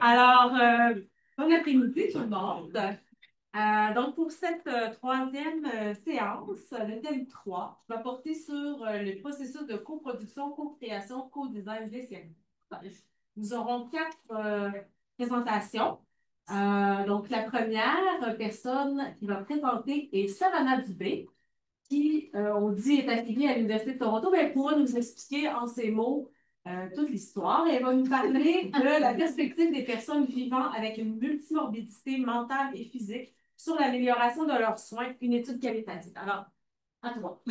Alors, bon après-midi tout le monde. Donc, pour cette troisième séance, le thème 3 va porter sur le processus de coproduction, co-création, co-design des séries. Nous aurons quatre présentations. Donc, la première personne qui va présenter est Savannah Dubé, qui, on dit, est affiliée à l'Université de Toronto, mais elle pourra nous expliquer en ces mots toute l'histoire. Elle va nous parler de la perspective des personnes vivant avec une multimorbidité mentale et physique sur l'amélioration de leurs soins, une étude qualitative. Alors, à toi.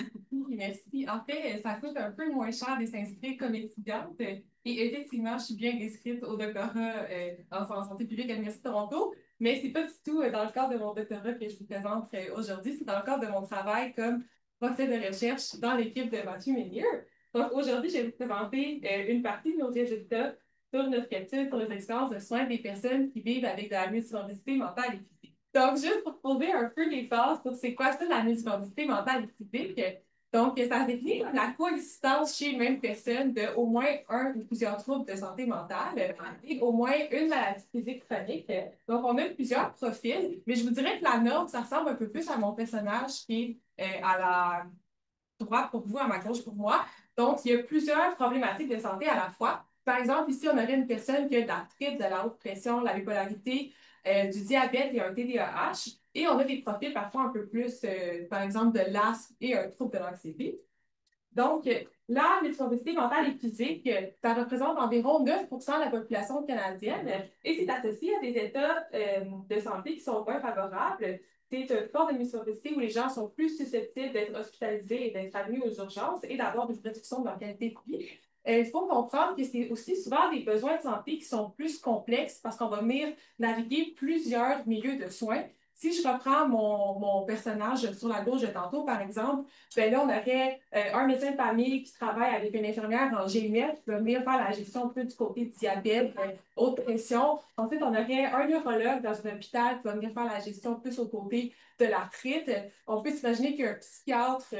Merci. En fait, ça coûte un peu moins cher de s'inscrire comme étudiante. Et effectivement, je suis bien inscrite au doctorat en santé publique à l'Université de Toronto, mais c'est pas du tout dans le cadre de mon doctorat que je vous présente aujourd'hui. C'est dans le cadre de mon travail comme professeur de recherche dans l'équipe de Matthew Menier. Donc, aujourd'hui, je vais vous présenter une partie de nos résultats sur notre étude, sur les expériences de soins des personnes qui vivent avec de la multimorbidité mentale et physique. Donc, juste pour poser un peu les bases sur c'est quoi ça, la multimorbidité mentale et physique. Donc, ça se définit comme la coexistence chez une même personne de au moins un ou plusieurs troubles de santé mentale et au moins une maladie physique chronique. Donc, on a plusieurs profils, mais je vous dirais que la norme, ça ressemble un peu plus à mon personnage qui est à la droite pour vous, à ma gauche pour moi. Donc, il y a plusieurs problématiques de santé à la fois. Par exemple, ici, on aurait une personne qui a de l'arthrite, de la haute pression, de la bipolarité, du diabète et un TDAH. Et on a des profils parfois un peu plus, par exemple, de l'asthme et un trouble de l'anxiété. Donc, la multimorbidité mentale et physique, ça représente environ 9% de la population canadienne et c'est associé à des états de santé qui sont moins favorables. C'est une forme de multimorbidité où les gens sont plus susceptibles d'être hospitalisés et d'être admis aux urgences et d'avoir une réduction de leur qualité de vie. Il faut comprendre que c'est aussi souvent des besoins de santé qui sont plus complexes parce qu'on va venir naviguer plusieurs milieux de soins. Si je reprends mon personnage sur la gauche de tantôt, par exemple, ben là, on aurait un médecin de famille qui travaille avec une infirmière en GMF qui va venir faire la gestion plus du côté diabète, haute pression. Ensuite, on aurait un neurologue dans un hôpital qui va venir faire la gestion plus au côté de l'arthrite. On peut s'imaginer qu'il y a un psychiatre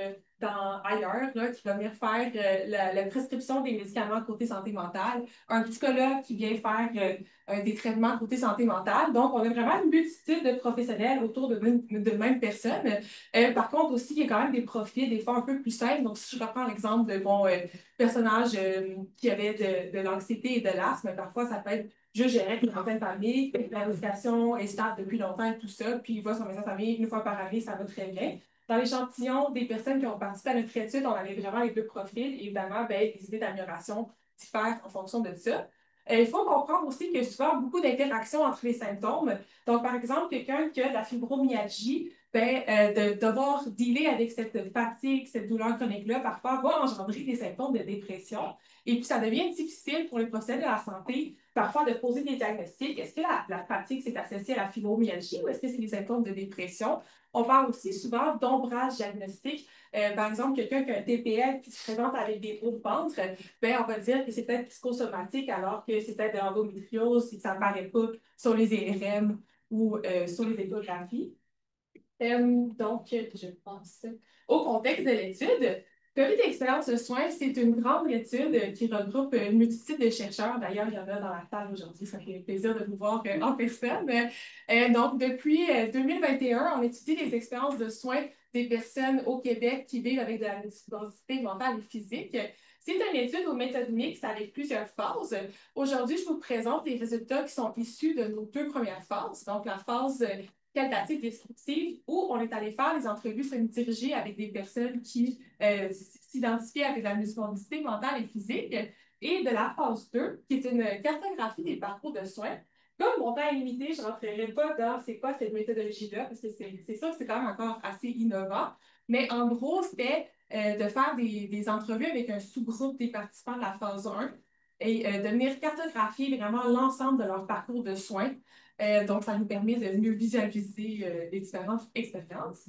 ailleurs là, qui va venir faire la prescription des médicaments côté santé mentale, un psychologue qui vient faire des traitements côté santé mentale. Donc, on a vraiment une multitude de professionnels autour de même personne. Par contre, aussi, il y a quand même des profils, des fois un peu plus simples. Donc, si je reprends l'exemple de mon personnage qui avait de l'anxiété et de l'asthme, parfois, ça peut être juste gérer une trentaine de famille, la médication est stable depuis longtemps et tout ça, puis il va son médecin de famille une fois par année, ça va très bien. Dans l'échantillon des personnes qui ont participé à notre étude, on avait vraiment les deux profils. Évidemment, ben, les idées d'amélioration diffèrent en fonction de ça. Il faut comprendre aussi qu'il y a souvent beaucoup d'interactions entre les symptômes. Donc, par exemple, quelqu'un qui a de la fibromyalgie, ben, de devoir dealer avec cette fatigue, cette douleur chronique-là, parfois va engendrer des symptômes de dépression. Et puis, ça devient difficile pour les professionnels de la santé, parfois, de poser des diagnostics. Est-ce que la fatigue, c'est associé à la fibromyalgie ou est-ce que c'est des symptômes de dépression? On parle aussi souvent d'ombrage diagnostique. Par exemple, quelqu'un qui a un TPL qui se présente avec des hauts de ventre, ben, on va dire que c'est peut-être psychosomatique alors que c'est peut-être de l'endométriose si ça ne paraît pas sur les IRM ou sur les échographies. Donc, je pense au contexte de l'étude. Comité d'expérience de soins, c'est une grande étude qui regroupe une multitude de chercheurs. D'ailleurs, il y en a dans la salle aujourd'hui. Ça fait plaisir de vous voir en personne. Donc, depuis 2021, on étudie les expériences de soins des personnes au Québec qui vivent avec de la multiplicité mentale et physique. C'est une étude aux méthodes mixtes avec plusieurs phases. Aujourd'hui, je vous présente les résultats qui sont issus de nos deux premières phases. Donc, la phase qualitative descriptive où on est allé faire des entrevues semi-dirigées avec des personnes qui s'identifiaient avec la multimorbidité mentale et physique, et de la phase 2, qui est une cartographie des parcours de soins. Comme mon temps est limité, je ne rentrerai pas dans c'est quoi cette méthodologie-là, parce que c'est sûr que c'est quand même encore assez innovant, mais en gros, c'était de faire des entrevues avec un sous-groupe des participants de la phase 1 et de venir cartographier vraiment l'ensemble de leur parcours de soins. Donc, ça nous permet de mieux visualiser les différentes expériences.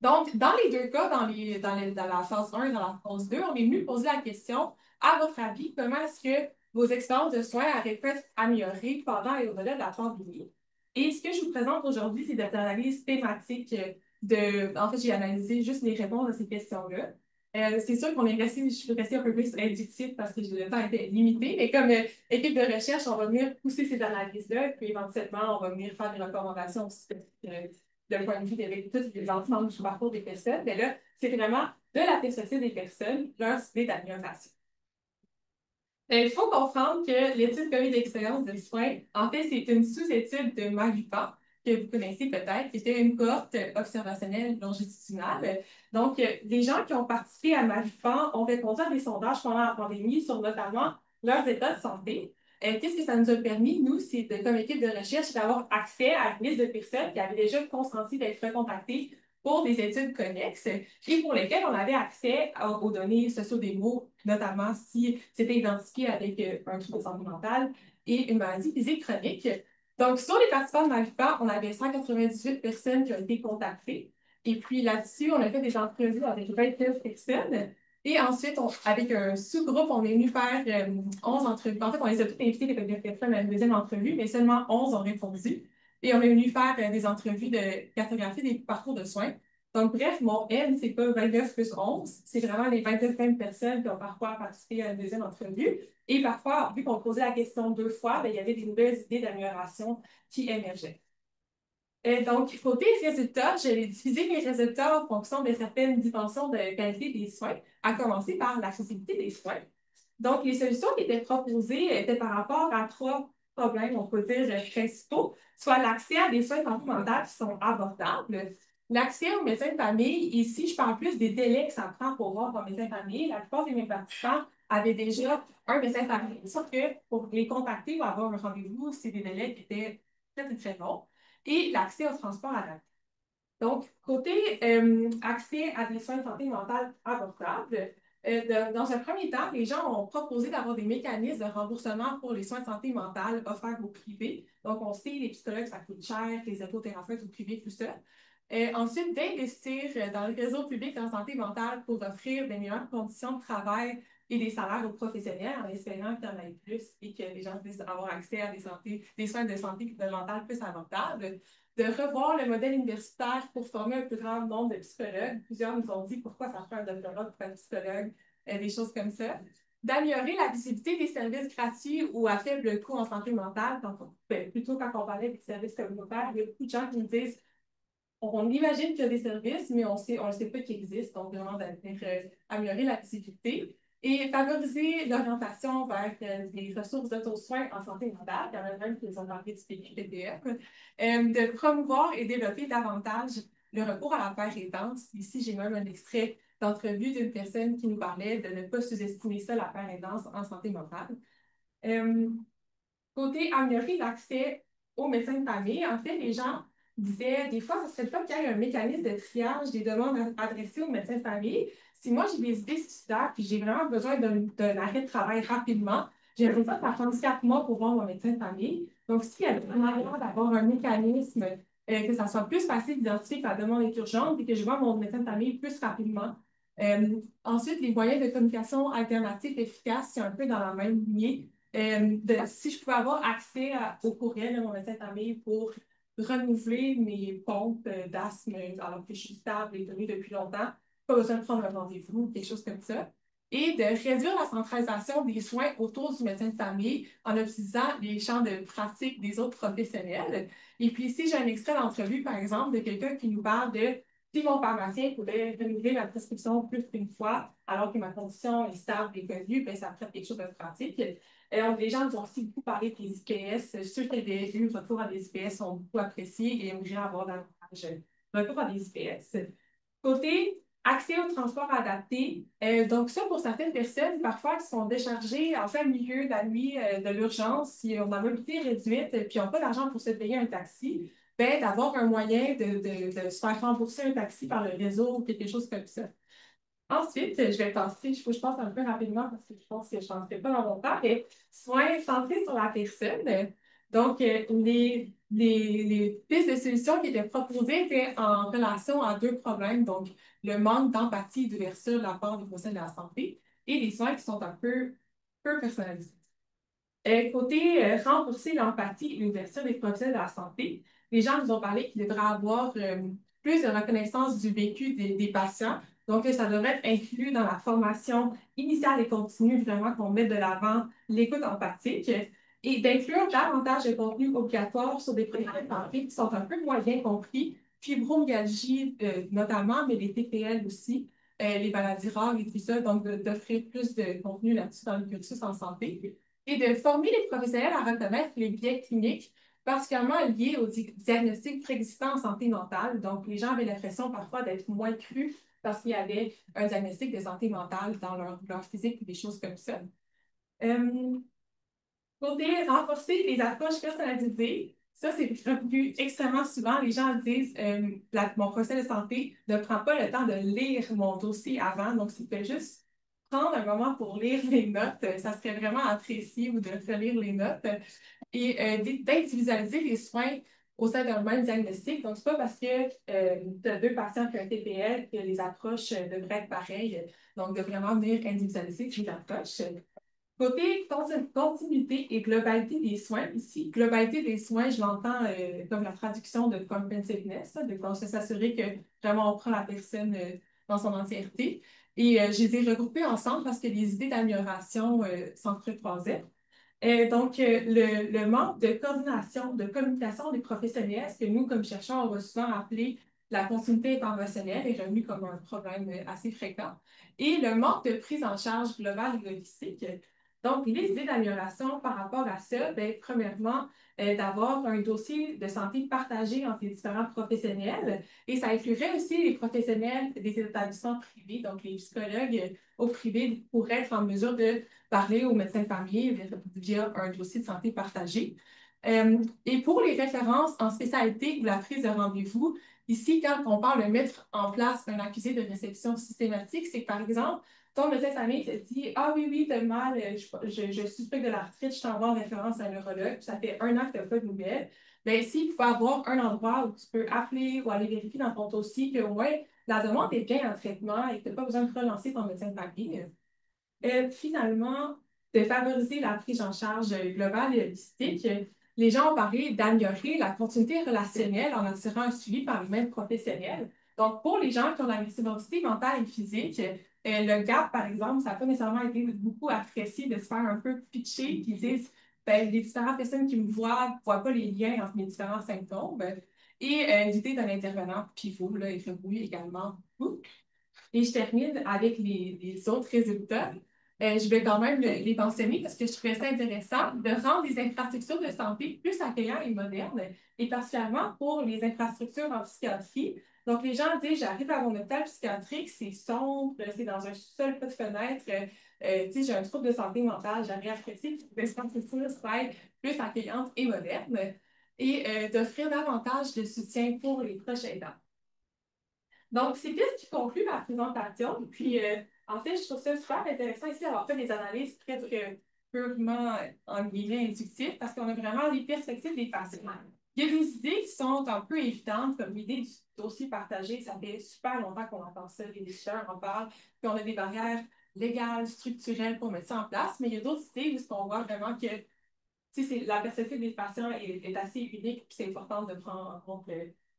Donc, dans les deux cas, dans la phase 1 et dans la phase 2, on est venu poser la question, à votre avis, comment est-ce que vos expériences de soins auraient pu être améliorées pendant et au-delà de la pandémie? Et ce que je vous présente aujourd'hui, c'est des analyses thématiques en fait, j'ai analysé juste les réponses à ces questions-là. C'est sûr qu'on je suis restée un peu plus inductive parce que le temps était limité, mais comme équipe de recherche, on va venir pousser ces analyses-là, puis éventuellement, on va venir faire des recommandations d'un point de vue de l'ensemble du parcours des personnes. Mais là, c'est vraiment de la perspective des personnes, leurs idées d'amélioration. Il faut comprendre que l'étude COVID d'expérience de soins, en fait, c'est une sous-étude de Malupan, que vous connaissez peut-être, qui était une cohorte observationnelle longitudinale. Donc, les gens qui ont participé à Malupan ont répondu à des sondages pendant la pandémie sur notamment leurs états de santé. Qu'est-ce que ça nous a permis, nous, c'est comme équipe de recherche, d'avoir accès à une liste de personnes qui avaient déjà consenti d'être recontactées pour des études connexes et pour lesquelles on avait accès aux données sociodémo, notamment si c'était identifié avec un trouble de santé mentale et une maladie physique chronique. Donc, sur les participants de Mavipa, on avait 198 personnes qui ont été contactées. Et puis là-dessus, on a fait des entrevues avec 29 personnes. Et ensuite, avec un sous-groupe, on est venu faire 11 entrevues. En fait, on les a toutes invitées, les 29 personnes, à une deuxième entrevue, mais seulement 11 ont répondu. Et on est venu faire des entrevues de cartographie des parcours de soins. Donc, bref, mon N, c'est pas 29 plus 11, c'est vraiment les 29 mêmes personnes qui ont parfois participé à une deuxième entrevue. Et parfois, vu qu'on posait la question 2 fois, bien, il y avait des nouvelles idées d'amélioration qui émergeaient. Donc, côté résultats, je vais diviser mes résultats en fonction de certaines dimensions de qualité des soins, à commencer par l'accessibilité des soins. Donc, les solutions qui étaient proposées étaient par rapport à 3 problèmes, on peut dire, principaux, soit l'accès à des soins de santé mentale qui sont abordables, l'accès aux médecins de famille. Ici, je parle plus des délais que ça prend pour voir un médecin de famille. La plupart de mes participants avaient déjà un médecin de famille, sauf que pour les contacter ou avoir un rendez-vous, c'est des délais qui étaient très, très longs. Et l'accès au transport adapté. Donc, côté accès à des soins de santé mentale abordables, dans un premier temps, les gens ont proposé d'avoir des mécanismes de remboursement pour les soins de santé mentale offerts au privé. Donc, on sait, les psychologues, ça coûte cher, les hypnothérapeutes au privé, tout ça. Ensuite, d'investir dans le réseau public en santé mentale pour offrir des meilleures conditions de travail et des salaires aux professionnels en espérant qu'il y en ait plus et que les gens puissent avoir accès à des soins de santé mentale plus abordables. De revoir le modèle universitaire pour former un plus grand nombre de psychologues. Plusieurs nous ont dit pourquoi ça fait un doctorat pour être psychologue, des choses comme ça. D'améliorer la visibilité des services gratuits ou à faible coût en santé mentale. Donc, plutôt quand on parlait des services communautaires, il y a beaucoup de gens qui nous disent on imagine qu'il y a des services, mais on ne sait pas qu'ils existent. Donc, vraiment, d'améliorer la visibilité et favoriser l'orientation vers des ressources d'auto-soins en santé mentale. Il y en a même qui ont parlé du PQPDF. De promouvoir et développer davantage le recours à la paire aidance. Ici, j'ai même un extrait d'entrevue d'une personne qui nous parlait de ne pas sous-estimer ça, la paire aidance en santé mentale. Côté améliorer l'accès aux médecins de famille, en fait, les gens disaient des fois, ce serait le temps qu'il y ait un mécanisme de triage des demandes adressées aux médecins de famille. Si moi, j'ai des idées suicidaires puis j'ai vraiment besoin d'un arrêt de travail rapidement, j'aimerais pas ça prendre 4 mois pour voir mon médecin de famille. Donc, s'il y a un moyen d'avoir un mécanisme, que ça soit plus facile d'identifier que la demande est urgente et que je vois mon médecin de famille plus rapidement. Ensuite, les moyens de communication alternatifs efficaces, c'est un peu dans la même lignée. Si je pouvais avoir accès au courriel de mon médecin de famille pour renouveler mes pompes d'asthme alors que je suis stable et tenue depuis longtemps, pas besoin de prendre un rendez-vous, quelque chose comme ça. Et de réduire la centralisation des soins autour du médecin de famille en optimisant les champs de pratique des autres professionnels. Et puis ici, j'ai un extrait d'entrevue, par exemple, de quelqu'un qui nous parle de si mon pharmacien pouvait renouveler ma prescription plus qu'une fois, alors que ma condition est stable et connue, bien, ça ferait quelque chose de pratique. Les gens nous ont aussi beaucoup parlé des IPS. Ceux qui avaient eu recours à des IPS ont beaucoup apprécié et aimeraient avoir davantage recours à des IPS. Côté accès au transport adapté, donc ça, pour certaines personnes, parfois, qui sont déchargées en plein milieu de la nuit de l'urgence, si on a mobilité réduite, puis ils n'ont pas d'argent pour se payer un taxi, ben, d'avoir un moyen de se faire rembourser un taxi par le réseau ou quelque chose comme ça. Ensuite, je vais passer, il faut que je passe un peu rapidement parce que je pense que je n'en fais pas dans mon temps, mais soins centrés sur la personne. Donc, les pistes de solutions qui étaient proposées étaient en relation à 2 problèmes. Donc, le manque d'empathie et d'ouverture de la part des professionnels de la santé et les soins qui sont un peu personnalisés. Côté renforcer l'empathie et l'ouverture des professionnels de la santé, les gens nous ont parlé qu'il devrait avoir plus de reconnaissance du vécu des patients Donc, ça devrait être inclus dans la formation initiale et continue, vraiment qu'on mette de l'avant l'écoute empathique et d'inclure davantage de contenus obligatoires sur des préventions de santé qui sont un peu moins bien compris, fibromyalgie notamment, mais les TPL aussi, les maladies rares et tout ça, donc d'offrir plus de contenu là-dessus dans le cursus en santé et de former les professionnels à reconnaître les biais cliniques particulièrement liés aux diagnostics préexistants en santé mentale. Donc, les gens avaient l'impression parfois d'être moins crus parce qu'il y avait un diagnostic de santé mentale dans leur physique ou des choses comme ça. Côté renforcer les approches personnalisées, ça, c'est vu extrêmement souvent. Les gens disent mon professionnel de santé ne prend pas le temps de lire mon dossier avant, donc s'il fait juste prendre un moment pour lire les notes, ça serait vraiment apprécié ou de relire les notes et d'individualiser les soins au sein d'un même diagnostic. Donc, c'est pas parce que tu as deux patients qui ont un TPL que les approches devraient être pareilles. Donc, de vraiment venir individualiser les approches. Côté continuité et globalité des soins, ici, globalité des soins, je l'entends comme la traduction de comprehensiveness, de s'assurer que vraiment on prend la personne dans son entièreté. Et je les ai regroupés ensemble parce que les idées d'amélioration s'entrecroisaient. Donc, le manque de coordination, de communication des professionnels, ce que nous, comme chercheurs, on va souvent appeler la continuité interventionnelle, est revenu comme un problème assez fréquent. Et le manque de prise en charge globale et logistique. Donc, les idées d'amélioration par rapport à ça, bien, premièrement, d'avoir un dossier de santé partagé entre les différents professionnels. Et ça inclurait aussi les professionnels des établissements privés, donc les psychologues au privé pourraient être en mesure de parler aux médecins de famille via un dossier de santé partagé. Et pour les références en spécialité ou la prise de rendez-vous, ici, quand on parle de mettre en place un accusé de réception systématique, c'est que, par exemple, ton médecin de famille te dit ah oui, oui, t'as mal, je suspecte de l'arthrite, je t'envoie en référence à un neurologue, puis ça fait 1 an que tu n'as pas de nouvelles. Bien, ici, il faut avoir un endroit où tu peux appeler ou aller vérifier dans ton dossier qu'au moins la demande est bien en traitement et que tu n'as pas besoin de relancer ton médecin de famille. Finalement, de favoriser la prise en charge globale et holistique, les gens ont parlé d'améliorer la continuité relationnelle en assurant un suivi par les mêmes professionnels. Donc, pour les gens qui ont la diversité mentale et physique, le GAP, par exemple, ça n'a pas nécessairement été beaucoup apprécié de se faire un peu pitcher, qui disent ben, les différentes personnes qui me voient ne voient pas les liens entre mes différents symptômes. Et l'idée d'un intervenant pivot là, est revenue également beaucoup. Et je termine avec les autres résultats. Je vais quand même les mentionner parce que je trouvais ça intéressant de rendre les infrastructures de santé plus accueillantes et modernes, et particulièrement pour les infrastructures en psychiatrie. Donc, les gens disent, j'arrive à mon hôpital psychiatrique, c'est sombre, c'est dans un seul pas de fenêtre, j'ai un trouble de santé mentale, j'aurais apprécié que les infrastructures soient plus accueillantes et modernes, et d'offrir davantage de soutien pour les proches aidants. Donc, c'est ce qui conclut ma présentation. Puis, en fait, je trouve ça super intéressant ici d'avoir fait des analyses presque purement, en guillemets, inductives, parce qu'on a vraiment les perspectives des patients. Il y a des idées qui sont un peu évidentes, comme l'idée du dossier partagé. Ça fait super longtemps qu'on entend ça, les décideurs en parlent, puis on a des barrières légales, structurelles pour mettre ça en place. Mais il y a d'autres idées où on voit vraiment que la perspective des patients est assez unique, puis c'est important de prendre en compte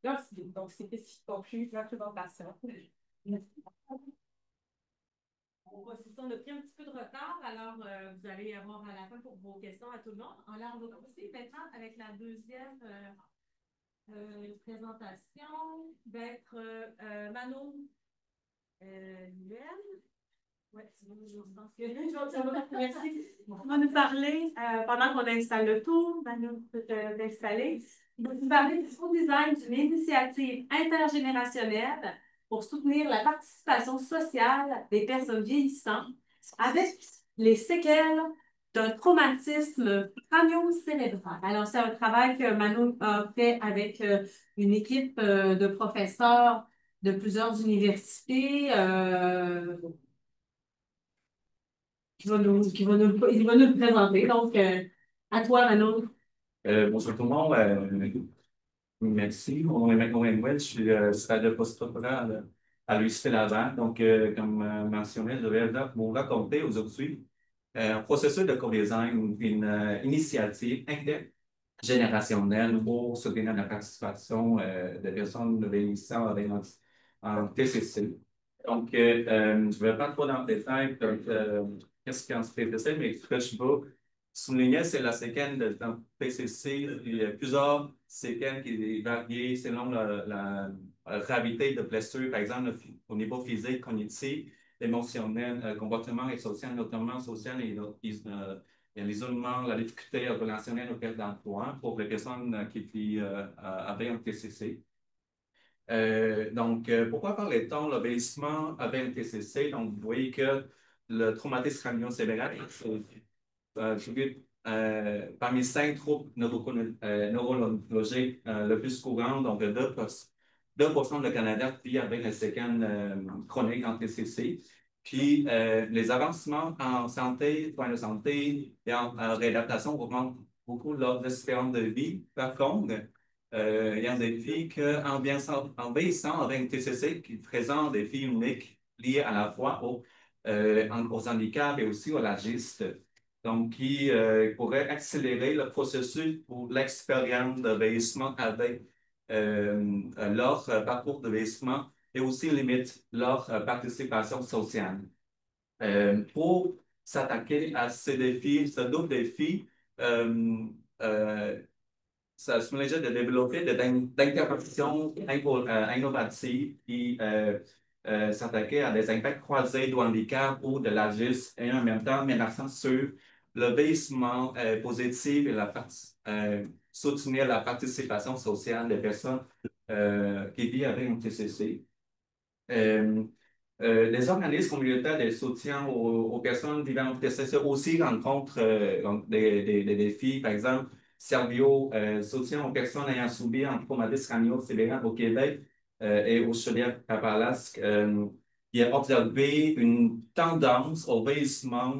leur idée. Donc, c'était ce qui conclut la présentation. Merci. C'est ça, on a pris un petit peu de retard, alors vous allez avoir à la fin pour vos questions à tout le monde. Alors, on va commencer maintenant avec la deuxième présentation d'être Manon Nguyen. Oui, je pense que merci. On va nous parler, pendant qu'on installe le tour, Manon peut l'installer. Il va nous parler du co-design d'une initiative intergénérationnelle pour soutenir la participation sociale des personnes vieillissantes avec les séquelles d'un traumatisme crânio-cérébral. Alors, c'est un travail que Manon a fait avec une équipe de professeurs de plusieurs universités. Il va nous le présenter. Donc, à toi, Manon. Bonjour tout le monde. Merci. Mon nom est Manon Nguyen. Je suis stagiaire de postdoctorat à l'Université Laval. Donc, comme mentionné, je vais vous raconter aujourd'hui un processus de co-design, une initiative intergénérationnelle pour soutenir la participation des personnes vieillissantes en TCC. Donc, je ne vais pas trop dans le détail, donc, qu'est-ce qu'un PCC, mais ce que je veux souligner, c'est la séquence de dans PCC. Il y a plusieurs séquences qui varient selon la gravité de blessure, par exemple, au niveau physique, cognitif, émotionnel, comportement et social, notamment social et il y a l'isolement, la difficulté relationnelle au perte d'emploi pour les personnes qui vivent avec un TCC. Pourquoi parle-t-on l'obéissement avec un TCC? Donc, vous voyez que le traumatisme crânio-cérébral, c'est parmi 5 troubles neurologiques le plus courants, donc 2% de Canadiens vivent avec un séquelles chronique en TCC. Puis, les avancements en santé, soins de santé et en réadaptation augmentent beaucoup leurs espérances de vie. Par contre, il y a des filles en vieillissant avec un TCC qui présente des filles uniques liées à la fois aux handicaps et aussi au l'âgisme. Donc, qui pourrait accélérer le processus pour l'expérience de vieillissement avec leur parcours de vieillissement et aussi limite leur participation sociale. Pour s'attaquer à ces défis, ce double défi, euh, euh, ça se mélangeait de développer d'interventions innovatives qui s'attaquaient à des impacts croisés du handicap ou de l'agisme et en même temps mettre l'accent sur le vieillissement positif et soutenir la participation sociale des personnes qui vivent avec un TCC. Euh, les organismes communautaires de soutien aux personnes vivant en TCC aussi rencontrent donc des défis. Par exemple, Servio soutient aux personnes ayant subi un traumatisme crânio-cérébral au Québec et au Chaudière-Appalaches. Il a observé une tendance au vieillissement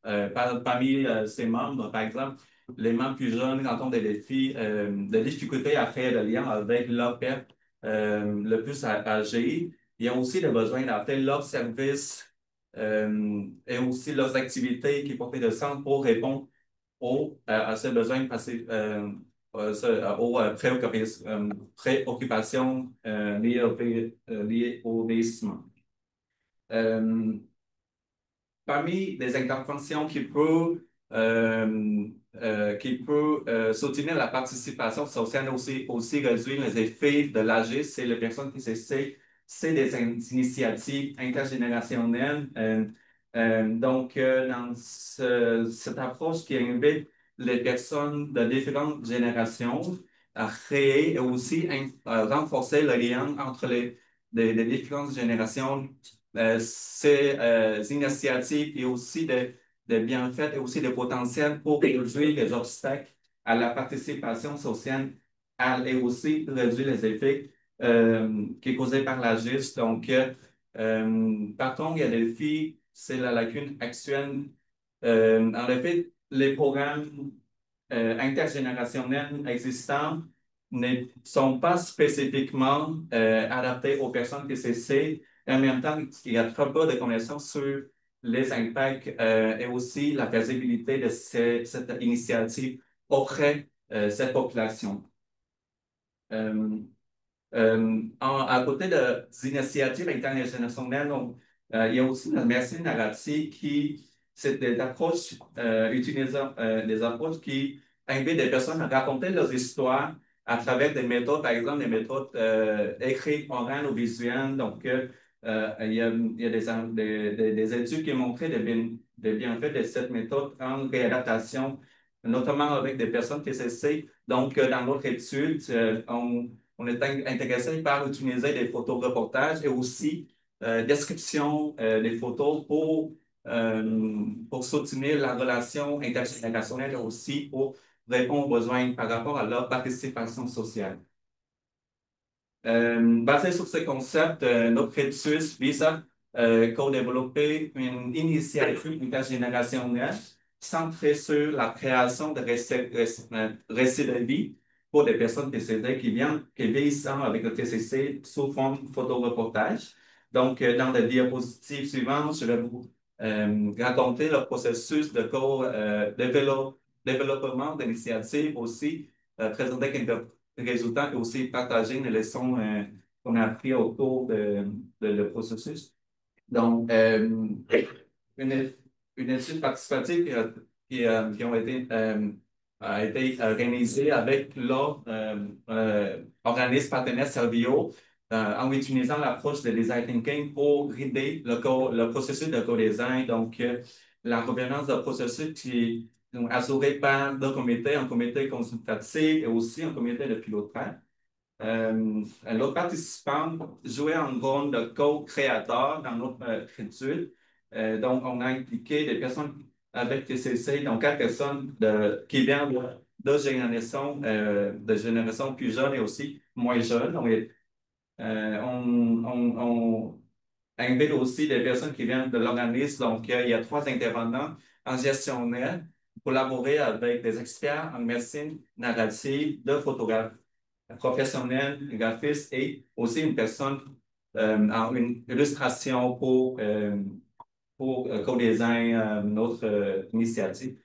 parmi ses membres. Par exemple, les membres plus jeunes rencontrent des défis, des difficultés à créer le lien avec leur père le plus âgé. Il y a aussi le besoin d'adapter leurs services et aussi leurs activités qui portent de sens pour répondre à ces besoins aux préoccupations liées au vieillissement. Euh, Parmi les interventions qui peut soutenir la participation sociale aussi réduire les effets de l'âge, c'est les personnes qui s'essaient, c'est des initiatives intergénérationnelles. Dans cette approche qui invite les personnes de différentes générations à créer et aussi renforcer le lien entre les différentes générations ces initiatives et aussi des bienfaits et aussi des potentiels pour réduire les obstacles à la participation sociale et aussi réduire les effets qui sont causés par l'agisme. Donc, par contre, il y a des défis, c'est la lacune actuelle. En effet, les programmes intergénérationnels existants ne sont pas spécifiquement adaptés aux personnes TCC. Et en même temps, il y a trop peu de connaissances sur les impacts et aussi la faisabilité de cette initiative auprès de cette population. Euh, à côté des initiatives internationales, donc, il y a aussi la médecine narrative c'est des approches utilisant des approches qui invitent des personnes à raconter leurs histoires à travers des méthodes, par exemple des méthodes écrites, orales ou visuelles. Donc, il y a des études qui ont montré des bienfaits de cette méthode en réadaptation, notamment avec des personnes qui s'essaient. Donc, dans notre étude, on est intéressé par utiliser des photos reportages et aussi description des photos pour soutenir la relation intergénérationnelle et aussi pour répondre aux besoins par rapport à leur participation sociale. Basé sur ce concept, notre étude vise à co-développer une initiative intergénérationnelle centrée sur la création de récits de vie pour des personnes TCC qui vieillissant avec le TCC sous forme photoreportage. Donc, dans les diapositives suivantes, je vais vous raconter le processus de développement d'initiatives aussi, présenter quelques résultats et aussi partager les leçons qu'on a appris au cours de le processus. Donc, une, une étude participative qui ont été, a été réalisée avec l'autre organisme partenaire Servio en utilisant l'approche de design thinking pour guider le processus de co-design. Donc, la gouvernance du processus qui est assurée par deux comités, un comité consultatif et aussi un comité de pilotage. L'autre participant jouait un rôle de co-créateur dans notre étude. Donc, on a impliqué des personnes avec TCC, donc quatre personnes qui viennent de générations plus jeunes et aussi moins jeunes. Donc, on invite aussi des personnes qui viennent de l'organisme. Donc, il y a trois intervenants en gestionnaire, collaborer avec des experts en médecine narrative, deux photographes professionnels, graphistes et aussi une personne en une illustration pour co-design notre initiative.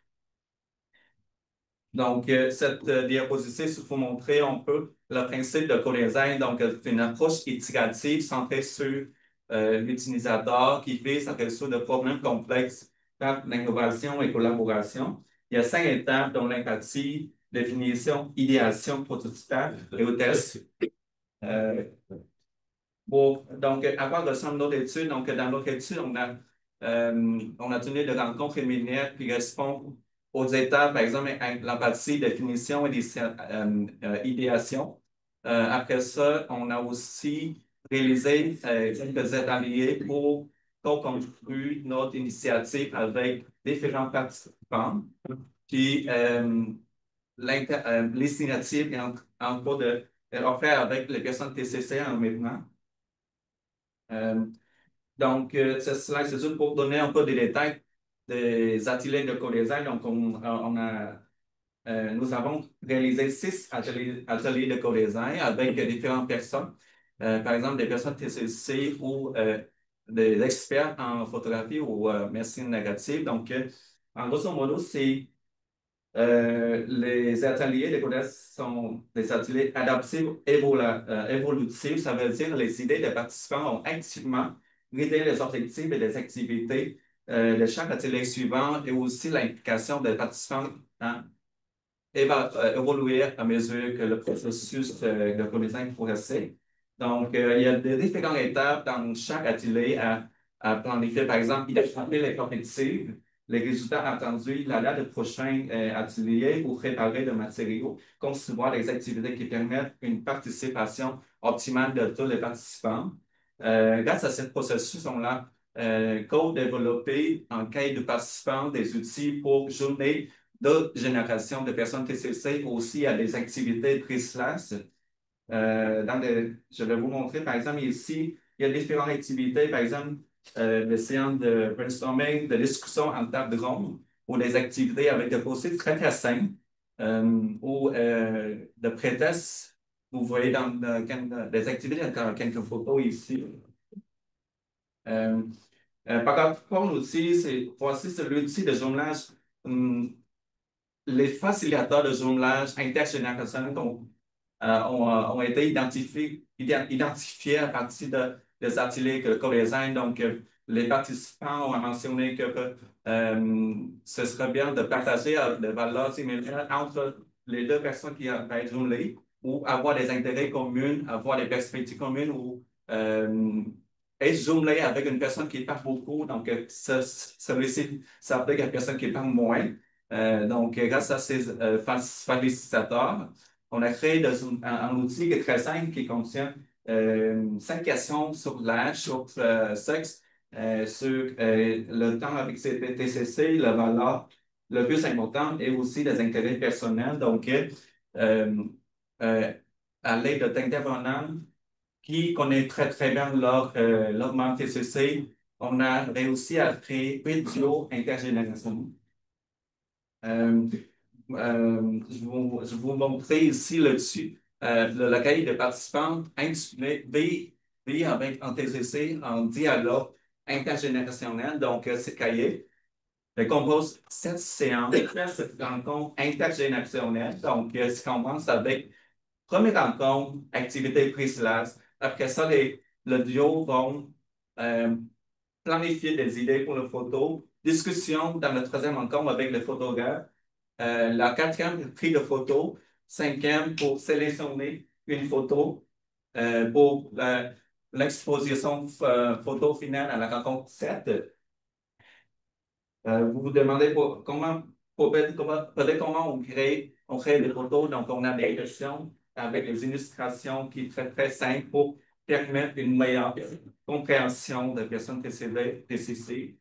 Donc, cette diapositive vous montrer un peu le principe de co-design. Donc, c'est une approche itérative centrée sur l'utilisateur qui vise à résoudre des problèmes complexes par l'innovation et collaboration. Il y a 5 étapes, dont l'empathie, définition, idéation, prototypage et au test. Donc, avant de faire notre étude, donc, dans notre étude, on a tenu des rencontres préliminaires qui répondent aux étapes, par exemple, l'empathie, définition et idéation. Après ça, on a aussi réalisé quelques ateliers pour co-construire notre initiative avec différents participants. Puis, l'initiative est en cours de offert avec les personnes TCC en maintenant. Donc, ce slide, c'est juste pour donner un peu des détails des ateliers de co-design. Donc, nous avons réalisé 6 ateliers de co-design avec différentes personnes. Par exemple, des personnes TCC ou des experts en photographie ou médecine négative. Donc, en grosso modo, c'est les ateliers de codage sont des ateliers adaptifs évolutifs. Ça veut dire que les idées des participants ont activement guidé les objectifs et les activités de chaque atelier suivant et aussi l'implication des participants évoluer à mesure que le processus de co-design progressait. Donc, il y a des différentes étapes dans chaque atelier à planifier. Par exemple, identifier les objectifs, les résultats attendus, la date de prochain atelier ou préparer des matériaux, concevoir des activités qui permettent une participation optimale de tous les participants. Grâce à ce processus, on a co-développé en cahier de participants des outils pour journée de génération de personnes TCC aussi à des activités pre-slash. Je vais vous montrer, par exemple, ici, il y a différentes activités, par exemple, des séances de brainstorming, de discussion en table ronde, ou des activités avec des post-it très, très simples, ou de pré-tests. Vous voyez dans des activités, dans quelques photos ici. Par rapport à l'outil, voici c'est l'outil de jumelage. Les facilitateurs de jumelage intergénérationnel ont été identifiés à partir des ateliers de co-design. Donc, les participants ont mentionné que ce serait bien de partager des valeurs similaires entre les deux personnes qui vont être jumelées ou avoir des intérêts communs, avoir des perspectives communes ou être jumelé avec une personne qui parle beaucoup. Donc, celui-ci s'applique à une personne qui parle moins. Donc, grâce à ces facilitateurs, on a créé un outil qui est très simple qui contient 5 questions sur l'âge, sur sexe, sur le temps avec TCC, la valeur le plus important et aussi des intérêts personnels. Donc, à l'aide d'intervenants qui connaissent très, très bien leur membre TCC, on a réussi à créer 8 duos intergénérationnels. Je vous montrer ici le cahier de participants intitulé V avec un TCC en dialogue intergénérationnel. Donc, ce cahier compose 7 séances, 7 rencontres intergénérationnelles. Donc, ça commence avec première rencontre, activité pre-slash, Après ça, le duo vont euh, planifier des idées pour la photo, discussion dans le troisième rencontre avec le photographe, la quatrième, prise de photo, cinquième, pour sélectionner une photo pour l'exposition photo finale à la rencontre 7. Vous vous demandez peut-être comment on crée des photos. Donc, on a des questions avec des illustrations qui sont très, très simples pour permettre une meilleure compréhension de personnes TCC.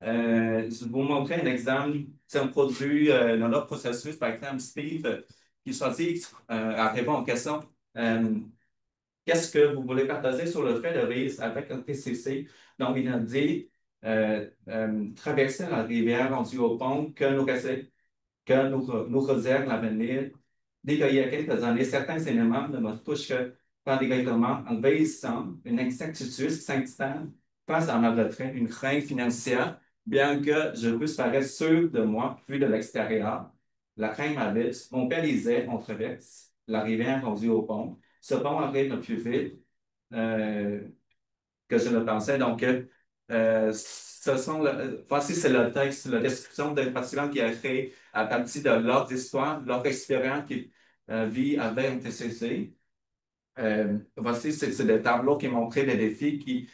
Je vais vous montrer un exemple. C'est un produit dans notre processus, par exemple, Steve, qui choisit à répondre aux questions. Qu'est-ce que vous voulez partager sur le fait de vivre avec un TCC? Donc, il a dit traverser la rivière rendue au pont que nous réserve l'avenir. Dès qu'il y a quelques années, certains éléments ne me touchent pas directement en vieillissant, une incertitude s'installe face à ma retraite, une crainte financière, bien que je puisse paraître sûr de moi vu de l'extérieur. La crainte m'habite. Mon père disait, on traverse la rivière rendue au pont. Ce pont arrive le plus vite que je le pensais. Donc, voici c'est le texte, la description d'un participant qui a créé à partir de leur histoire, leur expérience qui vit avec un TCC. Voici, c'est des tableaux qui montraient les défis qui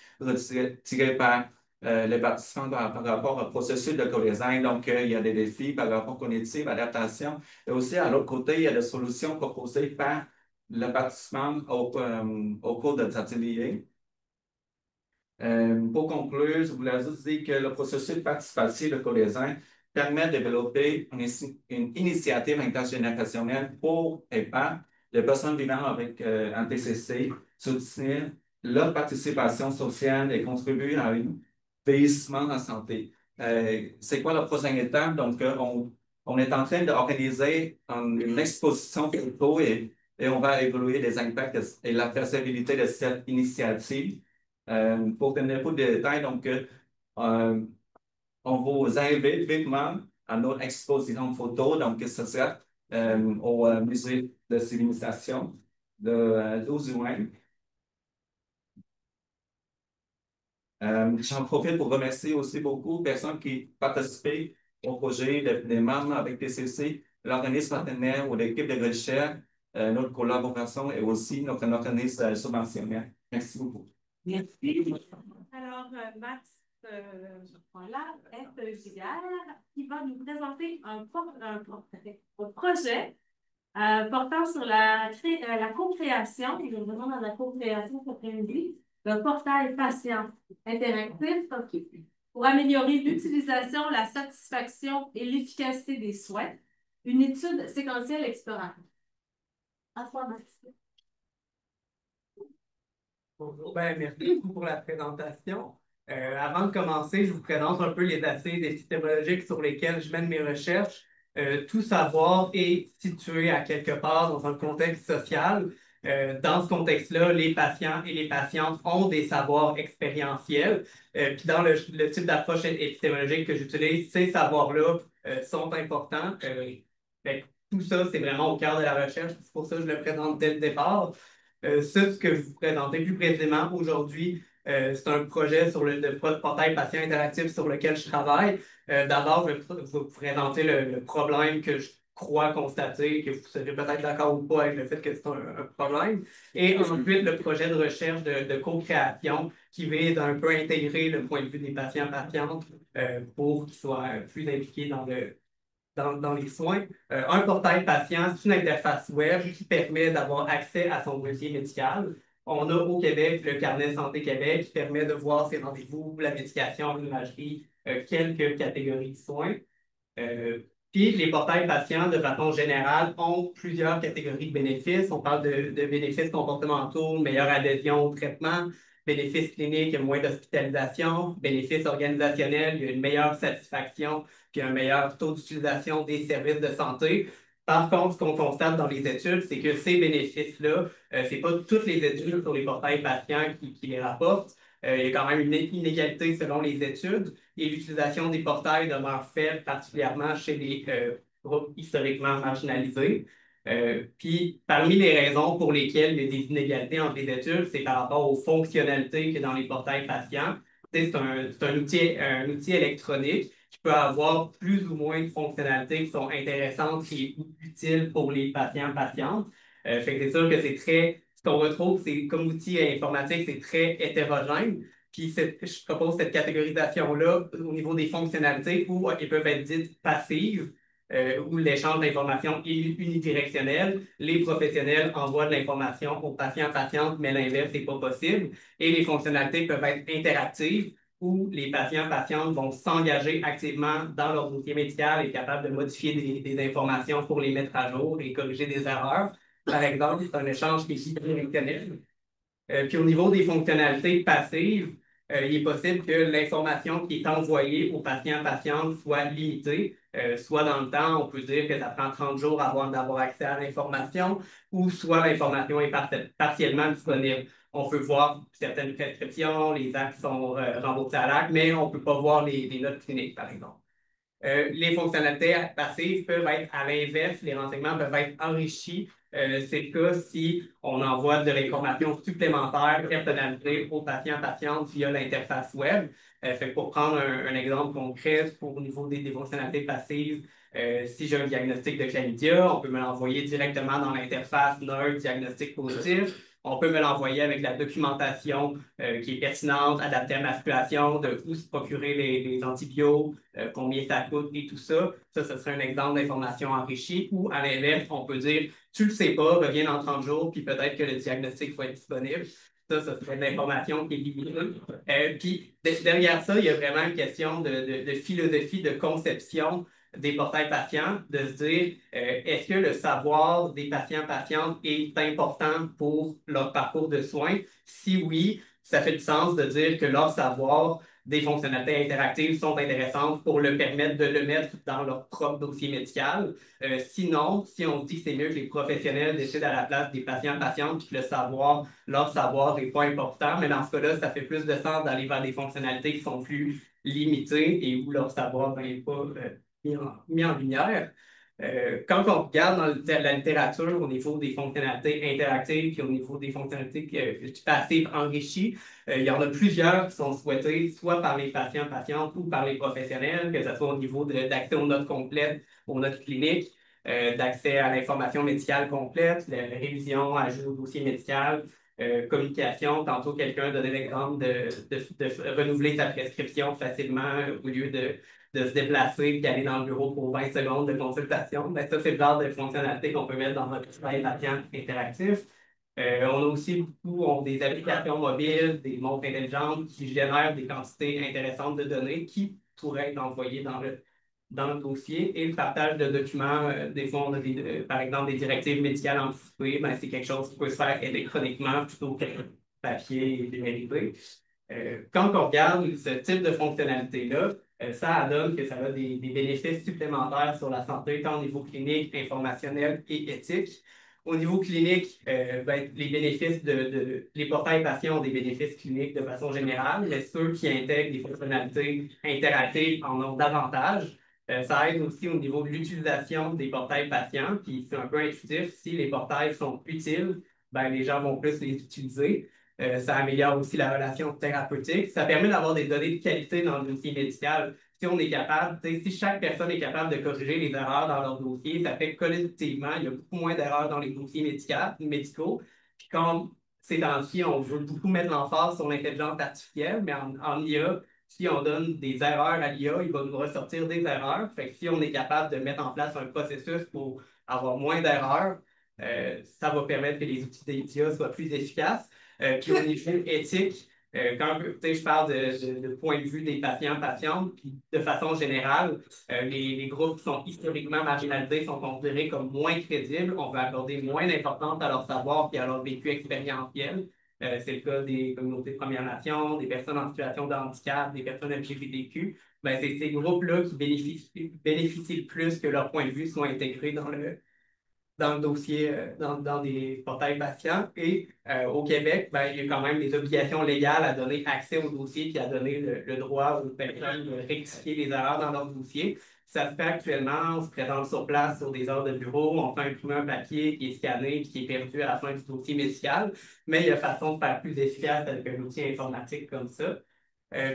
tirés par les participants par rapport au processus de co-design. Donc, il y a des défis par rapport cognitif, adaptation. Et aussi, à l'autre côté, il y a des solutions proposées par le participant au cours de l'atelier. Pour conclure, je voulais juste dire que le processus participatif de co-design permet de développer une initiative intergénérationnelle pour et par les personnes vivant avec un TCC, soutenir leur participation sociale et contribuer à un vieillissement en santé. C'est quoi la prochaine étape? Donc, on est en train d'organiser une exposition photo et on va évaluer les impacts et la traçabilité de cette initiative. Pour tenir plus de détails, donc, on vous invite vivement à notre exposition photo, donc, ce sera au musée de civilisation le 12 juin. J'en profite pour remercier aussi beaucoup de personnes qui participaient au projet, des membres avec TCC, l'organisme partenaire ou l'équipe de recherche, notre collaboration et aussi notre organisme subventionnaire. Merci beaucoup. Merci. Alors, Max, voilà, F. Giguère, qui va nous présenter un projet portant sur la co-création, je vais vraiment dans la co-création cet après-midi, le portail patient interactif pour améliorer l'utilisation, la satisfaction et l'efficacité des soins, une étude séquentielle exploratoire. À toi, Max. Bonjour, merci beaucoup pour la présentation. Avant de commencer, je vous présente un peu les assises épistémologiques sur lesquelles je mène mes recherches. Tout savoir est situé à quelque part dans un contexte social. Dans ce contexte-là, les patients et les patientes ont des savoirs expérientiels. Puis dans le type d'approche épistémologique que j'utilise, ces savoirs-là sont importants. Tout ça, c'est vraiment au cœur de la recherche. C'est pour ça que je le présente dès le départ. Ce que je vais vous présenter plus précisément aujourd'hui, c'est un projet sur le portail patient interactif sur lequel je travaille. D'abord, je vais vous présenter le problème que je crois constater, que vous serez peut-être d'accord ou pas avec le fait que c'est un problème. Et ensuite, le projet de recherche de co-création qui vise à un peu intégrer le point de vue des patients-patientes pour qu'ils soient plus impliqués dans les soins. Un portail patient, c'est une interface web qui permet d'avoir accès à son dossier médical. On a au Québec le Carnet Santé Québec qui permet de voir ses rendez-vous, la médication, l'imagerie, quelques catégories de soins. Puis les portails patients, de façon générale, ont plusieurs catégories de bénéfices. On parle de bénéfices comportementaux, meilleure adhésion au traitement, bénéfices cliniques, moins d'hospitalisation, bénéfices organisationnels, il y a une meilleure satisfaction, puis un meilleur taux d'utilisation des services de santé. Par contre, ce qu'on constate dans les études, c'est que ces bénéfices-là, ce n'est pas toutes les études sur les portails patients qui les rapportent. Il y a quand même une inégalité selon les études et l'utilisation des portails demeure faible, particulièrement chez les groupes historiquement marginalisés. Puis, parmi les raisons pour lesquelles il y a des inégalités entre les études, c'est par rapport aux fonctionnalités qu'il y a dans les portails patients. C'est un outil électronique qui peut avoir plus ou moins de fonctionnalités qui sont intéressantes et utiles pour les patients-patientes. Fait que c'est sûr que ce qu'on retrouve, c'est comme outil informatique, c'est très hétérogène. Puis je propose cette catégorisation-là au niveau des fonctionnalités où elles peuvent être dites passives, où l'échange d'informations est unidirectionnel. Les professionnels envoient de l'information aux patients-patientes, mais l'inverse n'est pas possible. Et les fonctionnalités peuvent être interactives, où les patients-patientes vont s'engager activement dans leur dossier médical et être capables de modifier des informations pour les mettre à jour et corriger des erreurs. Par exemple, c'est un échange qui est unidirectionnel. Puis au niveau des fonctionnalités passives, il est possible que l'information qui est envoyée aux patients-patientes soit limitée. Soit dans le temps, on peut dire que ça prend 30 jours avant d'avoir accès à l'information, ou soit l'information est partiellement disponible. On peut voir certaines prescriptions, les actes sont remboursés à l'acte, mais on ne peut pas voir les notes cliniques, par exemple. Les fonctionnalités passives peuvent être à l'inverse, les renseignements peuvent être enrichis. C'est le cas si on envoie de l'information supplémentaire personnalisée aux patients-patientes via l'interface web. Fait que pour prendre un exemple concret au niveau des fonctionnalités passives, si j'ai un diagnostic de chlamydia, on peut me l'envoyer directement dans l'interface NERD diagnostic positif. On peut me l'envoyer avec la documentation qui est pertinente, adaptée à ma situation, de où se procurer les antibiotiques, combien ça coûte et tout ça. Ça, ce serait un exemple d'information enrichie. Ou à l'inverse, on peut dire, tu le sais pas, reviens dans 30 jours, puis peut-être que le diagnostic va être disponible. Ça serait de l'information qui est limitée. Puis derrière ça, il y a vraiment une question de philosophie, de conception des portails patients, de se dire, est-ce que le savoir des patients-patientes est important pour leur parcours de soins? Si oui, ça fait du sens de dire que leur savoir des fonctionnalités interactives sont intéressantes pour le permettre de le mettre dans leur propre dossier médical. Sinon, si on dit que c'est mieux que les professionnels décident à la place des patients-patientes puis que leur savoir n'est pas important, mais dans ce cas-là, ça fait plus de sens d'aller vers des fonctionnalités qui sont plus limitées et où leur savoir n'est pas mis en lumière. Quand on regarde dans la littérature au niveau des fonctionnalités interactives puis au niveau des fonctionnalités passives enrichies, il y en a plusieurs qui sont souhaités soit par les patients-patientes ou par les professionnels, que ce soit au niveau d'accès aux notes complètes, aux notes cliniques, d'accès à l'information médicale complète, la révision, ajout au dossier médical, communication. Tantôt, quelqu'un donnait l'exemple de renouveler sa prescription facilement au lieu de se déplacer et d'aller dans le bureau pour 20 secondes de consultation. Ben, ça, c'est le genre de fonctionnalité qu'on peut mettre dans notre travail patient interactif. On a aussi des applications mobiles, des montres intelligentes qui génèrent des quantités intéressantes de données qui pourraient être envoyées dans le dossier. Et le partage de documents, des fois, on a par exemple des directives médicales anticipées, ben, c'est quelque chose qui peut se faire électroniquement plutôt que papier et numérique. Quand on regarde ce type de fonctionnalité-là, ça donne que ça a des bénéfices supplémentaires sur la santé, tant au niveau clinique, informationnel et éthique. Au niveau clinique, ben, les bénéfices les portails patients ont des bénéfices cliniques de façon générale, mais ceux qui intègrent des fonctionnalités interactives en ont davantage. Ça aide aussi au niveau de l'utilisation des portails patients, puis c'est un peu intuitif. Si les portails sont utiles, ben, les gens vont plus les utiliser. Ça améliore aussi la relation thérapeutique. Ça permet d'avoir des données de qualité dans le dossier médical. Si on est capable, si chaque personne est capable de corriger les erreurs dans leur dossier, ça fait que collectivement, il y a beaucoup moins d'erreurs dans les dossiers médicaux. Puis comme ces temps-ci, on veut beaucoup mettre l'emphase sur l'intelligence artificielle, mais en IA, si on donne des erreurs à l'IA, il va nous ressortir des erreurs. Fait que si on est capable de mettre en place un processus pour avoir moins d'erreurs, ça va permettre que les outils d'IA soient plus efficaces. Puis au niveau éthique, quand je parle de point de vue des patients-patientes, puis de façon générale, les groupes qui sont historiquement marginalisés sont considérés comme moins crédibles. On va accorder moins d'importance à leur savoir et à leur vécu expérientiel. C'est le cas des communautés de Premières Nations, des personnes en situation de handicap, des personnes LGBTQ. Ben, c'est ces groupes-là qui bénéficient le plus que leur point de vue soit intégré dans le dossier, dans des portails patients. Et au Québec, ben, il y a quand même des obligations légales à donner accès au dossier puis à donner le droit aux personnes de rectifier les erreurs dans leur dossier. Ça se fait actuellement, on se présente sur place sur des heures de bureau, on fait imprimer un papier qui est scanné et qui est perdu à la fin du dossier médical, mais il y a façon de faire plus efficace avec un outil informatique comme ça.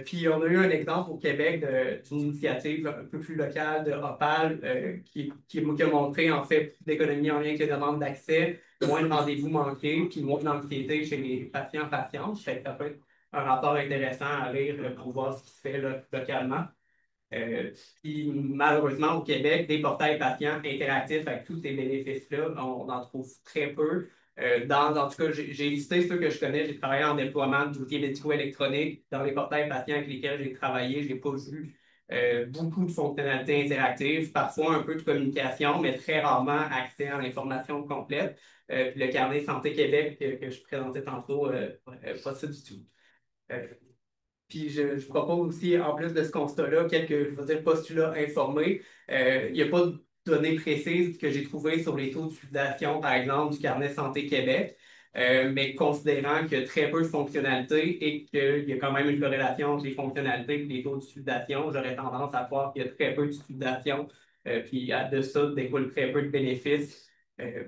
Puis on a eu un exemple au Québec d'une initiative un peu plus locale de Opal qui a montré en fait plus d'économie en lien avec les demandes d'accès, moins de rendez-vous manqués, puis moins d'anxiété chez les patients-patientes. Ça peut être un rapport intéressant à lire pour voir ce qui se fait là, localement. Euh, Puis malheureusement, au Québec, des portails patients interactifs avec tous ces bénéfices-là, on en trouve très peu. En tout cas, j'ai listé ceux que je connais. J'ai travaillé en déploiement d'outils médicaux électroniques dans les portails patients avec lesquels j'ai travaillé. Je n'ai pas vu beaucoup de fonctionnalités interactives, parfois un peu de communication, mais très rarement accès à l'information complète. Puis le carnet Santé Québec que je présentais tantôt, pas ça du tout. Euh, Puis je propose aussi, en plus de ce constat-là, quelques, je veux dire, postulats informés. Il n'y a pas de données précises que j'ai trouvées sur les taux d'utilisation, par exemple, du carnet Santé Québec, mais considérant qu'il y a très peu de fonctionnalités et qu'il y a quand même une corrélation entre les fonctionnalités et les taux d'utilisation, j'aurais tendance à croire qu'il y a très peu d'utilisation, puis de ça découle très peu de bénéfices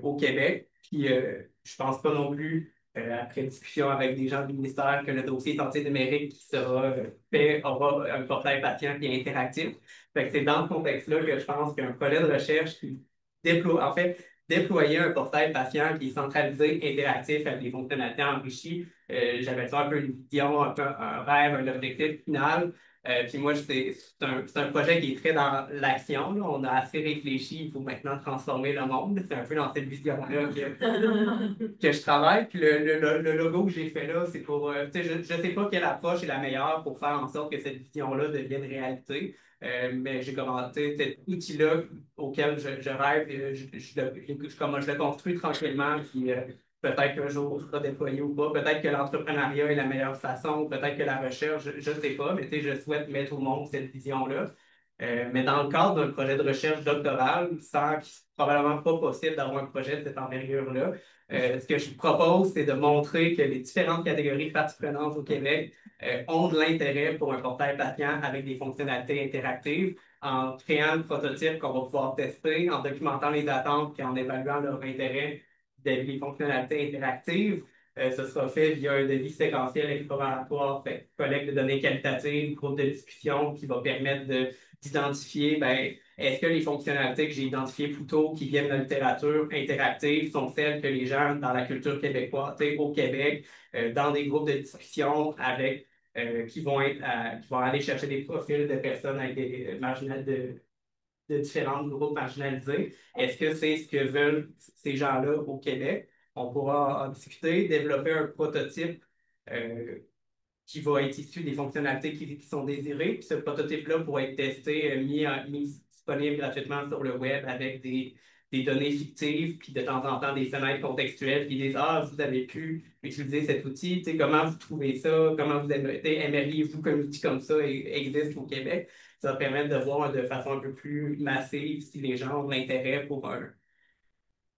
au Québec. Puis je pense pas non plus après discussion avec des gens du ministère, que le dossier santé numérique qui sera fait aura un portail patient qui est interactif. Fait que c'est dans ce contexte-là que je pense qu'un projet de recherche qui déploie, en fait, déployer un portail patient qui est centralisé, interactif, avec des fonctionnalités enrichies, j'avais ça un peu une vision, un peu un rêve, un objectif final. Puis moi, c'est un projet qui est très dans l'action. Là. On a assez réfléchi, il faut maintenant transformer le monde. C'est un peu dans cette vision-là que je travaille. Puis le logo que j'ai fait là, c'est pour. Je ne sais pas quelle approche est la meilleure pour faire en sorte que cette vision-là devienne réalité. Mais j'ai commenté cet outil-là auquel je rêve, je le construis tranquillement, puis peut-être qu'un jour, il sera déployé ou pas. Peut-être que l'entrepreneuriat est la meilleure façon, peut-être que la recherche, je ne sais pas, mais je souhaite mettre au monde cette vision-là. Mais dans le cadre d'un projet de recherche doctorale, sans probablement pas possible d'avoir un projet de cette envergure-là, ce que je propose, c'est de montrer que les différentes catégories de parties prenantes au Québec ont de l'intérêt pour un portail patient avec des fonctionnalités interactives en créant le prototype qu'on va pouvoir tester, en documentant les attentes et en évaluant leur intérêt des fonctionnalités interactives. Ce sera fait via un devis séquentiel exploratoire, fait, collecte de données qualitatives, groupe de discussion qui va permettre d'identifier ben, est-ce que les fonctionnalités que j'ai identifiées plus tôt qui viennent de la littérature interactive sont celles que les gens dans la culture québécoise, au Québec, dans des groupes de discussion avec qui vont aller chercher des profils de personnes avec des marginales de différents groupes marginalisés. Est-ce que c'est ce que veulent ces gens-là au Québec? On pourra en discuter, développer un prototype qui va être issu des fonctionnalités qui sont désirées. Puis ce prototype-là pourra être testé, mis disponible gratuitement sur le web avec des données fictives, puis de temps en temps des fenêtres contextuelles qui disent ah, vous avez pu utiliser cet outil, comment vous trouvez ça, comment vous aimeriez-vous qu'un outil comme ça existe au Québec. Ça va permettre de voir de façon un peu plus massive si les gens ont de l'intérêt pour un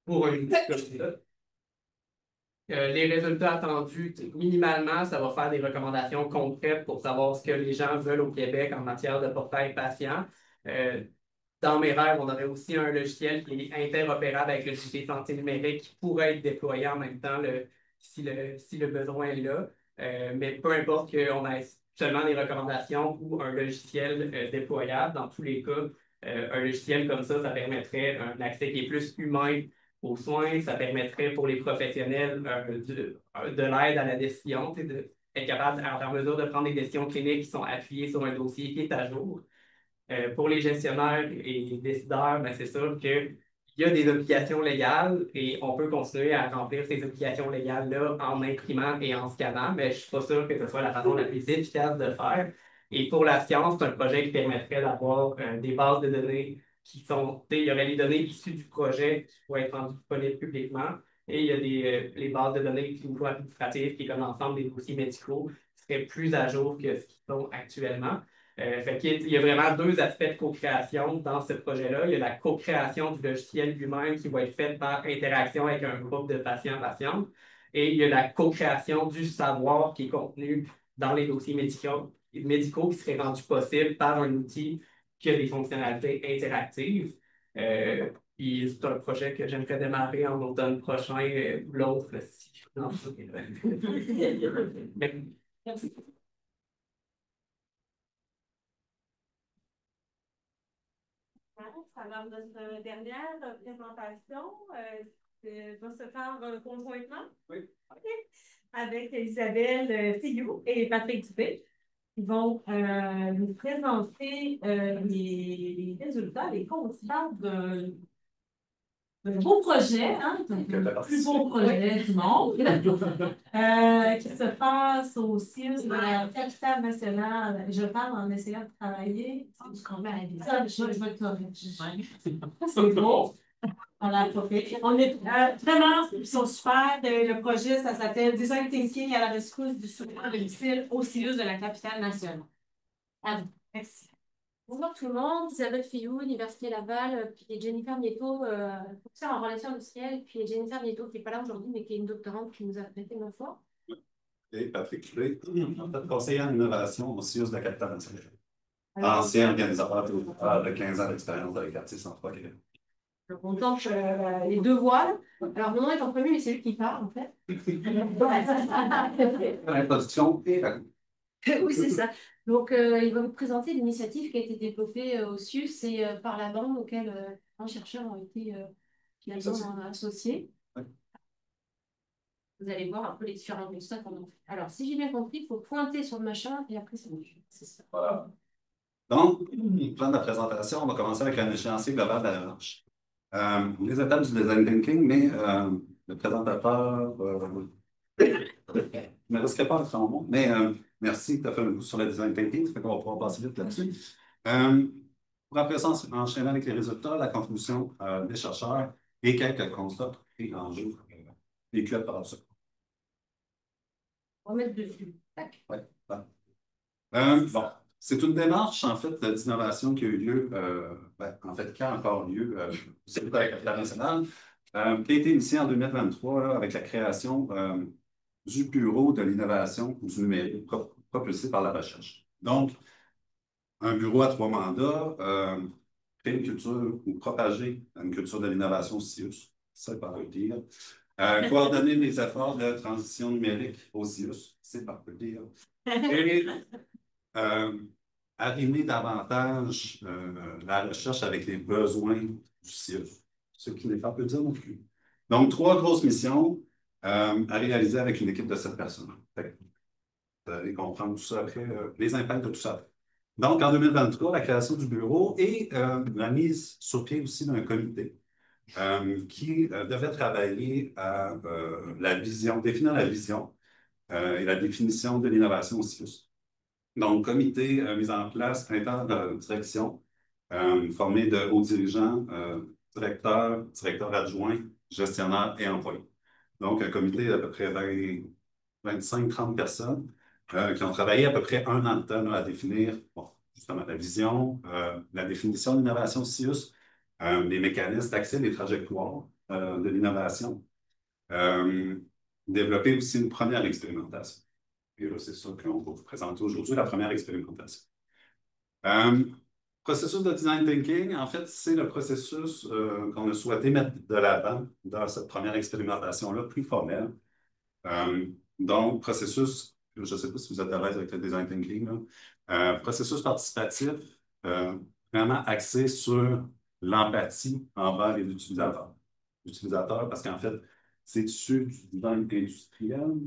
outil comme ça. Les résultats attendus, minimalement, ça va faire des recommandations concrètes pour savoir ce que les gens veulent au Québec en matière de portail patient. Euh, dans mes rêves, on aurait aussi un logiciel qui est interopérable avec le logiciel santé numérique qui pourrait être déployé en même temps si le besoin est là. Mais peu importe qu'on ait seulement des recommandations ou un logiciel déployable, dans tous les cas, un logiciel comme ça permettrait un accès qui est plus humain aux soins, ça permettrait pour les professionnels de l'aide à la décision, d'être capable, en mesure de prendre des décisions cliniques qui sont appuyées sur un dossier qui est à jour. Pour les gestionnaires et les décideurs, ben, c'est sûr qu'il y a des obligations légales et on peut continuer à remplir ces obligations légales-là en imprimant et en scannant, mais je ne suis pas sûr que ce soit la façon la plus efficace de le faire. Et pour la science, c'est un projet qui permettrait d'avoir des bases de données qui sont, il y aurait les données issues du projet qui pourraient être rendues disponibles publiquement et il y a les bases de données au niveau administratif qui est comme l'ensemble des dossiers médicaux qui seraient plus à jour que ce qu'ils sont actuellement. Fait qu'il y a vraiment deux aspects de co-création dans ce projet-là. Il y a la co-création du logiciel lui-même qui va être faite par interaction avec un groupe de patients-patientes. Et il y a la co-création du savoir qui est contenu dans les dossiers médicaux qui serait rendu possible par un outil qui a des fonctionnalités interactives. Puis c'est un projet que j'aimerais démarrer en automne prochain, ou l'autre, si non, Merci. Alors, notre dernière présentation va se faire conjointement. Oui. OK. Avec Isabelle Fillou et Patrick Dubé. Ils vont nous présenter les résultats, les constats d'un beau projet, hein, le plus beau projet du monde, qui se passe au CIUS de la capitale nationale. Je parle en essayant de travailler. Ça, je vais te corriger. C'est beau. On est vraiment, ils sont super. Le projet, ça s'appelle Design Thinking à la rescousse du soutien de domicile au CIUS de la capitale nationale. À vous. Merci. Bonjour tout le monde, Isabelle Fillou, Université Laval, puis Jennifer Nieto, professeure en relations industrielles, puis Jennifer Nieto qui n'est pas là aujourd'hui, mais qui est une doctorante qui nous a prêté une fois. Et Patrick Dubé, en fait, conseiller en innovation au CIUS de la capitale nationale. Ancien organisateur de 15 ans d'expérience dans les quartiers centraux à Québec. On tente les deux voiles. Alors, mon nom est en premier, mais c'est lui qui parle, en fait. L'introduction et la... Oui, c'est ça. Donc, il va vous présenter l'initiative qui a été développée au CIUS et par la bande auquel un chercheur ont été finalement associés. Ouais. Vous allez voir un peu les différents constats qu'on a fait. Alors, si j'ai bien compris, il faut pointer sur le machin et après, c'est bon. C'est ça. Voilà. Donc, le plan de la présentation, on va commencer avec un échéancier global de la démarche. Les étapes du design thinking, mais le présentateur, je ne me risquerai pas à faire un mot, mais merci, tu as fait un coup sur le design thinking, ça fait qu'on va pouvoir passer vite là-dessus. Pour après ça, enchaîner avec les résultats, la contribution des chercheurs et quelques constats et enjeux vécus par ça. On va mettre dessus. Tac. Ouais, ouais. Bon, c'est une démarche, en fait, d'innovation qui a eu lieu, en fait, qui a encore lieu, c'est la capitale nationale, qui a été initiée en 2023 là, avec la création du Bureau de l'innovation du numérique propulsé par la recherche. Donc, un bureau à 3 mandats, créer une culture ou propager une culture de l'innovation CIUS, c'est par le dire. Coordonner les efforts de transition numérique au CIUS, c'est par le dire. Et arrimer davantage la recherche avec les besoins du CIUS, ce qui n'est pas peu dire non plus. Donc, 3 grosses missions à réaliser avec une équipe de 7 personnes. Vous allez comprendre tout ça après, les impacts de tout ça. Donc, en 2023, la création du bureau et la mise sur pied aussi d'un comité qui devait travailler à la vision, définir la vision et la définition de l'innovation au CIUS. Donc, comité mis en place, inter-direction, formé de hauts dirigeants, directeurs adjoints, gestionnaires et employés. Donc, un comité d'à peu près 25-30 personnes qui ont travaillé à peu près 1 an de temps à définir justement la vision, la définition de l'innovation CIUS, les mécanismes d'accès, les trajectoires de l'innovation, développer aussi une première expérimentation. Et là, c'est ça qu'on va vous présenter aujourd'hui, la première expérimentation. Processus de design thinking, en fait, c'est le processus qu'on a souhaité mettre de l'avant dans cette première expérimentation-là, plus formelle. Donc, processus, je ne sais pas si vous êtes à l'aise avec le design thinking, processus participatif, vraiment axé sur l'empathie envers les utilisateurs. L'utilisateur, parce qu'en fait, c'est issu du design industriel,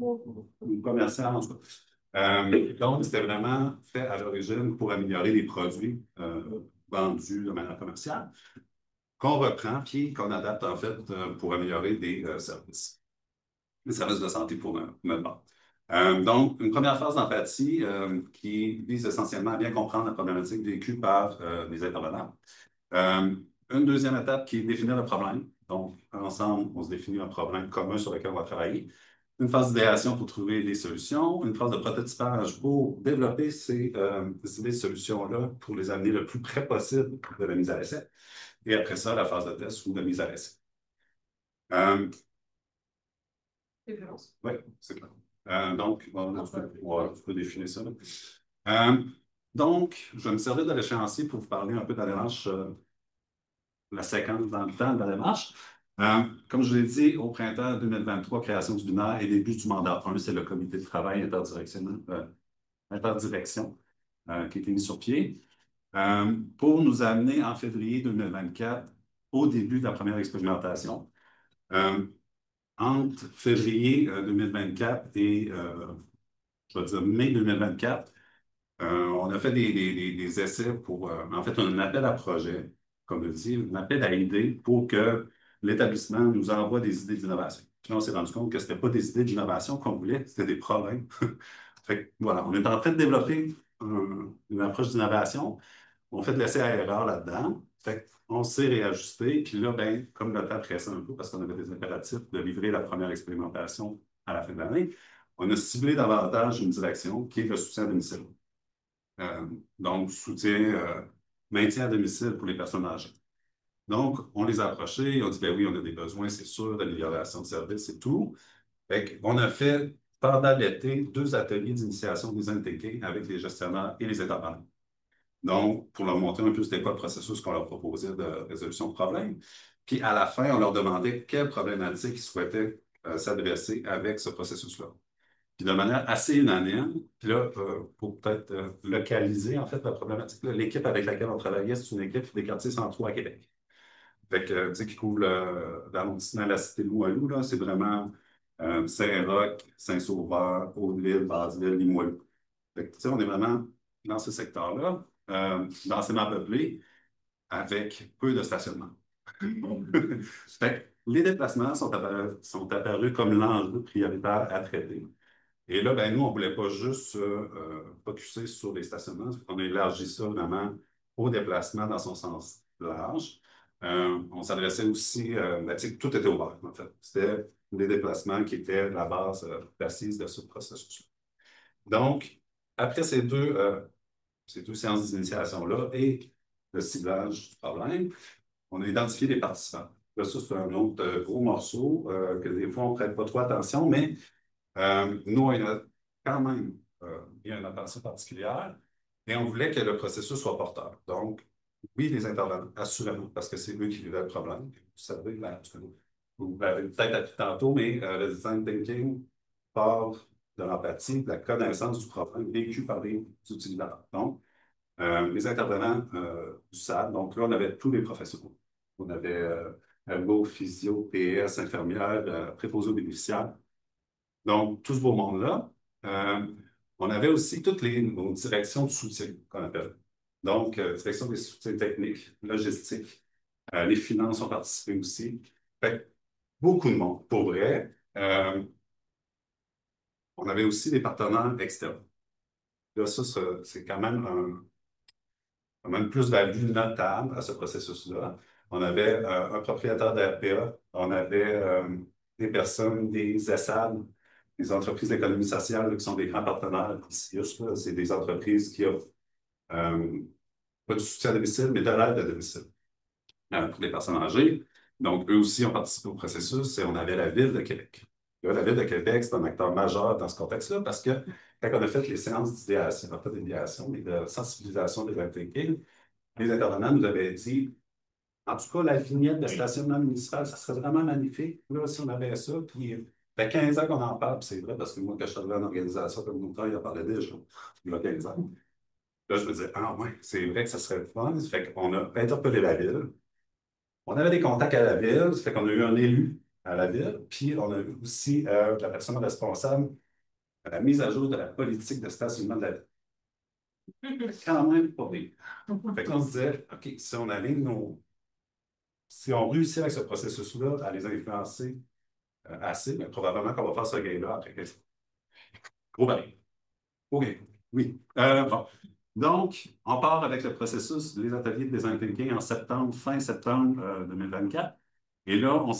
ou commercial, en tout cas. Donc, c'était vraiment fait à l'origine pour améliorer les produits vendus de manière commerciale, qu'on reprend puis qu'on adapte, en fait, pour améliorer des services. Les services de santé pour notre part. Donc, une première phase d'empathie qui vise essentiellement à bien comprendre la problématique vécue par les intervenants. Une deuxième étape qui est définir le problème. Donc, ensemble, on se définit un problème commun sur lequel on va travailler. une phase d'idéation pour trouver des solutions, une phase de prototypage pour développer ces idées de solutions-là pour les amener le plus près possible de la mise à l'essai. Et après ça, la phase de test ou de mise à l'essai. Oui, c'est clair. Donc, bon, tu peux définir ça. Donc, je vais me servir de l'échéancier pour vous parler un peu de la démarche, la séquence dans le temps de la démarche. Comme je l'ai dit, au printemps 2023, création du binaire et début du mandat 1, c'est le comité de travail interdirection qui a été mis sur pied pour nous amener en février 2024 au début de la première expérimentation. Entre février 2024 et, je vais dire, mai 2024, on a fait des essais pour, en fait, un appel à projet, comme je dis, un appel à idées pour que l'établissement nous envoie des idées d'innovation. Puis là, on s'est rendu compte que ce n'était pas des idées d'innovation qu'on voulait, c'était des problèmes. Fait que, voilà, on est en train de développer une approche d'innovation. On fait de l'essai à erreur là-dedans. Fait on s'est réajusté. Puis là, ben, comme le temps pressait un peu parce qu'on avait des impératifs de livrer la première expérimentation à la fin de l'année, on a ciblé davantage une direction qui est le soutien à domicile. Donc, maintien à domicile pour les personnes âgées. Donc, on les a approchés, on dit, ben oui, on a des besoins, c'est sûr, d'amélioration de services et tout. Fait on a fait, pendant l'été, 2 ateliers d'initiation des design avec les gestionnaires et les intervenants. Donc, pour leur montrer un peu c'était quoi le processus qu'on leur proposait de résolution de problèmes. Puis, à la fin, on leur demandait quelles problématiques ils souhaitaient s'adresser avec ce processus-là. Puis de manière assez unanime, puis là, pour peut-être localiser en fait la problématique, l'équipe avec laquelle on travaillait, c'est une équipe des quartiers centraux à Québec. Fait que, tu sais, qui couvre l'arrondissement de la Cité-Limoilou, là, c'est vraiment Saint-Roch, Saint-Sauveur, Hauteville, Basseville, Limoilou. Fait que, tu sais, on est vraiment dans ce secteur-là, densément peuplé, avec peu de stationnement. Fait que les déplacements sont apparus comme l'enjeu prioritaire à traiter. Et là, ben, nous, on ne voulait pas juste se focusser sur les stationnements. On a élargi ça vraiment au déplacement dans son sens large. On s'adressait aussi, tout était ouvert, en fait. C'était des déplacements qui étaient la base précise de ce processus. Donc, après ces deux séances d'initiation-là et le ciblage du problème, on a identifié des participants. Là, ça, c'est un autre gros morceau que des fois, on ne prête pas trop attention, mais nous, il y a quand même il y a une attention particulière et on voulait que le processus soit porteur. Donc, oui, les intervenants, assurément, parce que c'est eux qui vivaient le problème. Vous savez, vous l'avez peut-être appris tantôt, mais le design thinking part de l'empathie, de la connaissance du problème vécu par les utilisateurs. Donc, les intervenants du SAD, donc là, on avait tous les professionnels. On avait ergo, physio, PS, infirmière, préposés aux bénéficiaires. Donc, tout ce beau monde-là. On avait aussi toutes nos directions de soutien, qu'on appelle. Donc, direction des soutiens techniques, logistiques, les finances ont participé aussi. Fait beaucoup de monde, pour vrai. On avait aussi des partenaires externes. Là, ça, c'est quand même plus value notable à ce processus-là. On avait un propriétaire d'RPA, on avait des personnes, des ESSAD, des entreprises d'économie sociale là, qui sont des grands partenaires ici. C'est des entreprises qui offrent pas du soutien à domicile, mais de l'aide à domicile pour les personnes âgées. Donc, eux aussi ont participé au processus et on avait la Ville de Québec. Là, la Ville de Québec, c'est un acteur majeur dans ce contexte-là parce que quand on a fait les séances d'idéation, pas d'idéation, mais de sensibilisation des impliqués, les intervenants nous avaient dit, en tout cas, la vignette de stationnement municipal, ça serait vraiment magnifique. Là, si on avait ça, puis ça fait 15 ans qu'on en parle, puis c'est vrai, parce que moi, quand je suis arrivé en organisation communautaire, il en parlait déjà, il y a 15 ans. Là, je me disais, ah ouais, c'est vrai que ça serait le fun. Ça fait qu'on a interpellé la Ville. On avait des contacts à la Ville, ça fait qu'on a eu un élu à la Ville, puis on a eu aussi la personne responsable à la mise à jour de la politique de stationnement de la Ville. Quand même pas bien. Fait qu'on se disait, OK, si on aligne si on réussit avec ce processus-là à les influencer assez, mais probablement qu'on va faire ce gain-là après 15 ans. Gros baril. OK. Oui. Bon. Donc, on part avec le processus des ateliers de design thinking en septembre, fin septembre 2024. Et là, on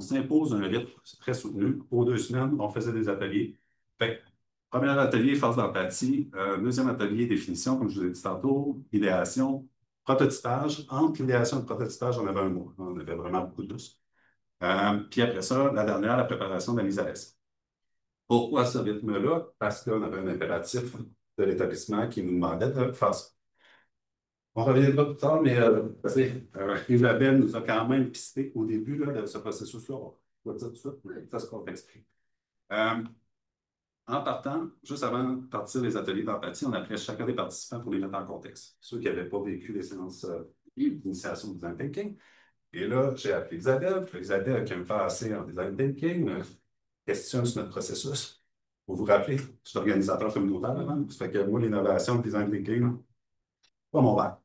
s'impose un rythme très soutenu. Aux 2 semaines, on faisait des ateliers. Fait que, premier atelier, phase d'empathie. Deuxième atelier, définition, comme je vous ai dit tantôt, idéation, prototypage. Entre l'idéation et le prototypage, on avait un mois. On avait vraiment beaucoup de douce. Puis après ça, la dernière, la préparation de la mise à l'essai. Pourquoi ce rythme-là? Parce qu'on avait un impératif de l'établissement qui nous demandait de faire ça. On reviendra plus tard, mais Isabelle nous a quand même pisté au début là, de ce processus-là. On va dire tout de suite, ça se complexifie. En partant, juste avant de partir les ateliers d'empathie, on appelait chacun des participants pour les mettre en contexte. Ceux qui n'avaient pas vécu les séances d'initiation au design thinking. Et là, j'ai appelé Isabelle. Isabelle, qui a un passé en design thinking, questionne sur notre processus. Vous vous rappelez, je suis organisateur communautaire avant. Ça fait que moi, l'innovation, le design thinking, pas mon verre.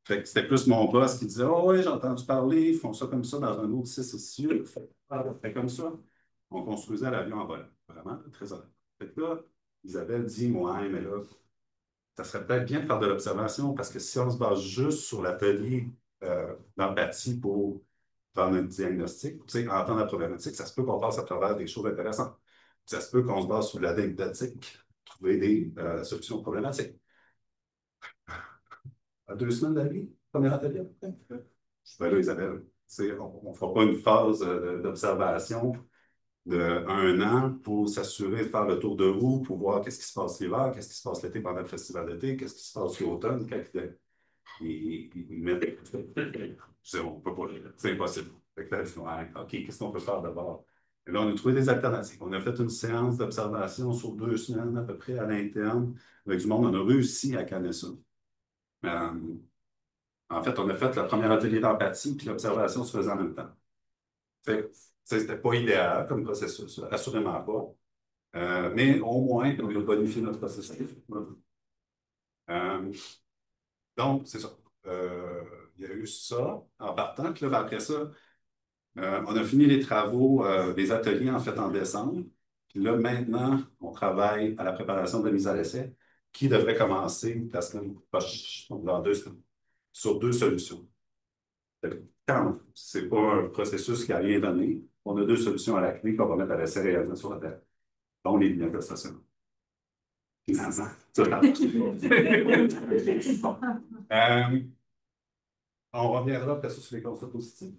Fait que c'était plus mon boss qui disait: oh, oui, j'ai entendu parler, ils font ça comme ça dans un autre 6 ici. Fait comme ça, on construisait l'avion en volant. Vraiment, très honnête. Fait que là, Isabelle dit: ouais, mais là, ça serait peut-être bien de faire de l'observation parce que si on se base juste sur l'atelier d'empathie pour faire notre diagnostic, tu sais, entendre la problématique, ça se peut qu'on passe à travers des choses intéressantes. Ça se peut qu'on se base sur l'anecdotique, trouver des solutions problématiques. À 2 semaines d'avis, premier atelier à peu près. Ben là, Isabelle, on ne fera pas une phase d'observation d'1 an pour s'assurer de faire le tour de roue, pour voir qu'est-ce qui se passe l'hiver, qu'est-ce qui se passe l'été pendant le festival d'été, qu'est-ce qui se passe l'automne quand ils mettent. On peut pas, c'est impossible. Fait que là, ouais, OK, qu'est-ce qu'on peut faire d'abord? Et là, on a trouvé des alternatives. On a fait une séance d'observation sur 2 semaines à peu près à l'interne. Avec du monde, on a réussi à calmer ça. En fait, on a fait le premier atelier d'empathie, puis l'observation se faisait en même temps. Fait que, c'était pas idéal comme processus, assurément pas. Mais au moins, on a bonifié notre processus. Donc, c'est ça. Il y a eu ça en partant. Puis là, après ça, on a fini les travaux, des ateliers en fait en décembre. Puis là, maintenant, on travaille à la préparation de la mise à l'essai qui devrait commencer la semaine prochaine, dans 2 semaines, sur 2 solutions. Quand ce n'est pas un processus qui n'a rien donné, on a 2 solutions à la clé qu'on va mettre à l'essai réellement sur la table. Donc, les manifestations. Finalement. On reviendra après ça sur les constats positifs.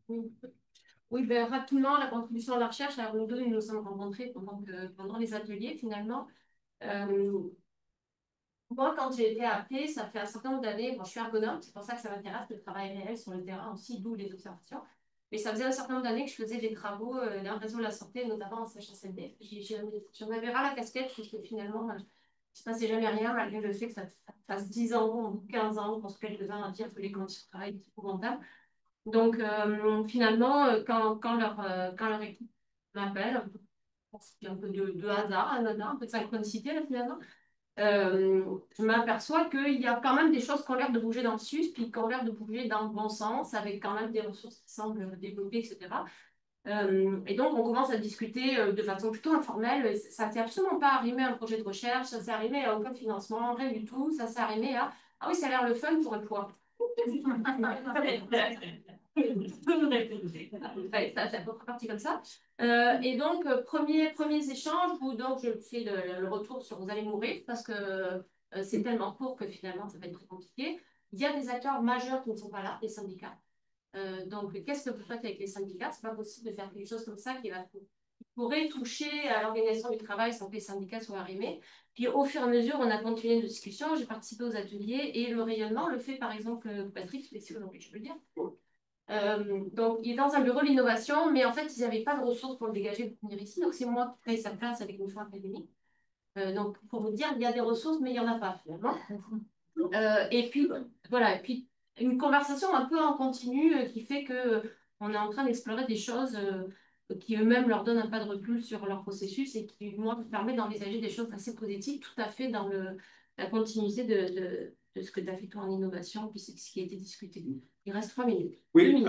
Oui, ben, rapidement, la contribution à la recherche. Alors, nous deux, nous nous sommes rencontrés pendant les ateliers, finalement. Moi, quand j'ai été appelée, ça fait un certain nombre d'années, bon, je suis ergonome, c'est pour ça que ça m'intéresse, le travail réel sur le terrain aussi, d'où les observations. Mais ça faisait un certain nombre d'années que je faisais des travaux dans le réseau de la santé, notamment en CHSLD. J'en avais ras la casquette, parce que finalement, il ne se passait jamais rien, malgré le fait que ça fasse 10 ans ou 15 ans, pour quelques-uns à dire que les conditions de travail sont épouvantables. Donc, finalement, quand leur équipe m'appelle, il y a un peu de hasard, un peu de synchronicité, là, finalement, je m'aperçois qu'il y a quand même des choses qui ont l'air de bouger dans le SUS, puis qui ont l'air de bouger dans le bon sens, avec quand même des ressources qui semblent développées, etc. Et donc, on commence à discuter de façon plutôt informelle. Ça ne s'est absolument pas arrimé à un projet de recherche, ça s'est arrimé à aucun financement, rien du tout. Ça s'est arrimé à: ah oui, ça a l'air le fun pour un poids. Ouais, ça a parti comme ça. Et donc, premiers échanges où donc je fais le retour sur vous allez mourir parce que c'est tellement court que finalement ça va être très compliqué. Il y a des acteurs majeurs qui ne sont pas là, les syndicats. Donc, qu'est-ce que vous faites avec les syndicats? C'est pas possible de faire quelque chose comme ça qui pourrait toucher à l'organisation du travail sans que les syndicats soient arrimés. Puis au fur et à mesure, on a continué nos discussions, j'ai participé aux ateliers et le rayonnement le fait par exemple Patrick, si je peux le dire. Donc, il est dans un bureau d'innovation, mais en fait, ils n'avaient pas de ressources pour le dégager pour venir ici. Donc, c'est moi qui crée sa place avec une fois académique. Donc, pour vous dire, il y a des ressources, mais il n'y en a pas finalement. Et puis, voilà. Et puis, une conversation un peu en continu qui fait qu'on est en train d'explorer des choses qui eux-mêmes leur donnent un pas de recul sur leur processus et qui, moi, me permet d'envisager des choses assez positives, tout à fait dans la continuité de ce que tu as fait toi en innovation, puis c'est ce qui a été discuté. Il reste 3 minutes. Oui,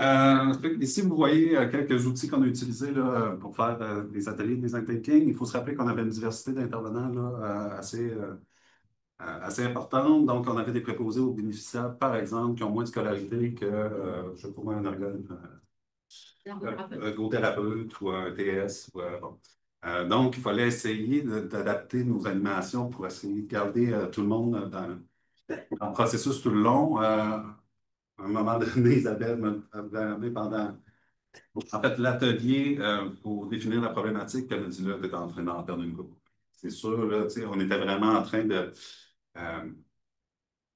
ici, vous voyez quelques outils qu'on a utilisés là, pour faire des ateliers de design thinking. Il faut se rappeler qu'on avait une diversité d'intervenants là, assez importante. Donc, on avait des préposés aux bénéficiaires, par exemple, qui ont moins de scolarité que, je sais pas moi, un ergothérapeute ou un TS. Bon. Donc, il fallait essayer d'adapter nos animations pour essayer de garder tout le monde dans le processus tout le long. À un moment donné, Isabelle m'a amené pendant en fait, l'atelier pour définir la problématique, elle a dit là, t'es en train d'en perdre une couple. C'est sûr, là, tu sais, on était vraiment en train de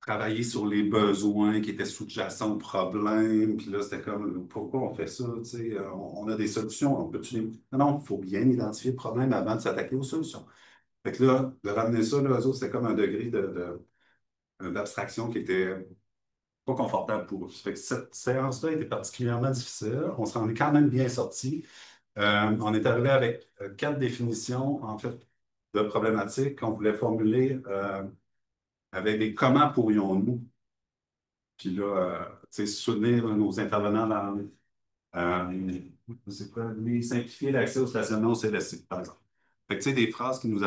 travailler sur les besoins qui étaient sous-jacents au problème. Puis là, c'était comme, pourquoi on fait ça? Tu sais, on a des solutions, on peut Non, il faut bien identifier le problème avant de s'attaquer aux solutions. Fait que là, de ramener ça, là, eux autres, c'était comme un degré d'abstraction qui était pas confortable pour eux. Fait que cette séance-là était particulièrement difficile. On s'en est quand même bien sorti. On est arrivé avec 4 définitions, en fait, de problématiques qu'on voulait formuler avec des comment pourrions-nous. Puis là, tu sais, soutenir nos intervenants dans c'est quoi, simplifier l'accès au stationnement au CLSC, par exemple. Fait que, tu sais, des phrases qui nous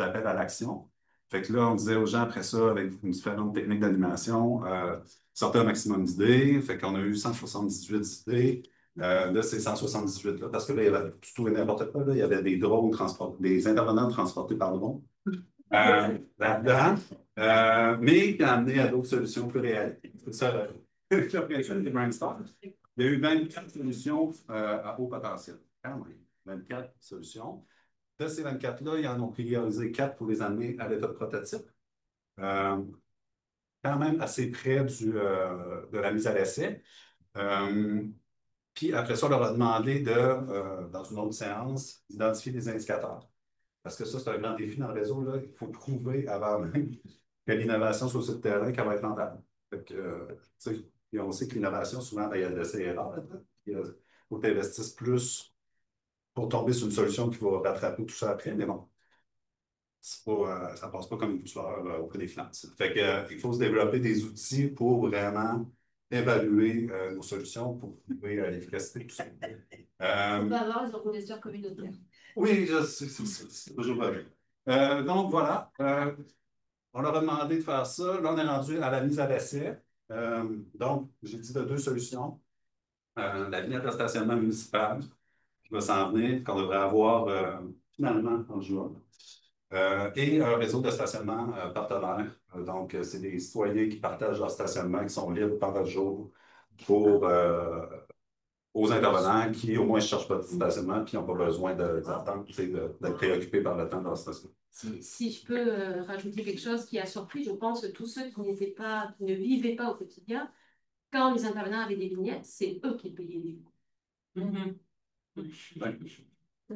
appellent à l'action. Fait que là, on disait aux gens après ça, avec différentes techniques d'animation, sortez un maximum d'idées. Fait qu'on a eu 178 idées. Là, c'est 178, là, parce que là, il y avait tout et n'importe quoi. Là. Il y avait des drones transportés, des intervenants transportés par drone là-dedans, mais qui a amené à d'autres solutions plus réelles. C'est ça, l'organisation des brainstorms. Il y a eu 24 solutions à haut potentiel. Quand même, 24 solutions. De ces 24-là, ils en ont priorisé 4 pour les amener à l'état de prototype. Quand même assez près de la mise à l'essai. Puis après ça, on leur a demandé dans une autre séance, d'identifier des indicateurs. Parce que ça, c'est un grand défi dans le réseau. Là. Il faut prouver avant même que l'innovation soit sur le terrain qu'elle va être rentable. Fait que, tu sais, et on sait que l'innovation, souvent, ben, il y a de l'essai et erreur. Il faut que tu investisses plus pour tomber sur une solution qui va rattraper tout ça après. Mais bon, ça ne passe pas comme une fleur auprès des finances. Fait que, il faut se développer des outils pour vraiment évaluer nos solutions pour trouver l'efficacité de tout ça. On va avoir les organisateurs communautaires. Oui, c'est toujours vrai. Donc, voilà. On leur a demandé de faire ça. Là, on est rendu à la mise à l'essai. Donc, j'ai dit de 2 solutions. La vignette de stationnement municipal qui va s'en venir, qu'on devrait avoir finalement en juin. Et un réseau de stationnement partenaire. Donc, c'est des citoyens qui partagent leur stationnement, qui sont libres pendant le jour pour aux intervenants qui, au moins, ne cherchent pas de stationnement et qui n'ont pas besoin d'attendre, d'être préoccupés par le temps de leur stationnement. Si je peux rajouter quelque chose qui a surpris, je pense que tous ceux qui ne vivaient pas au quotidien, quand les intervenants avaient des vignettes, c'est eux qui payaient les coûts.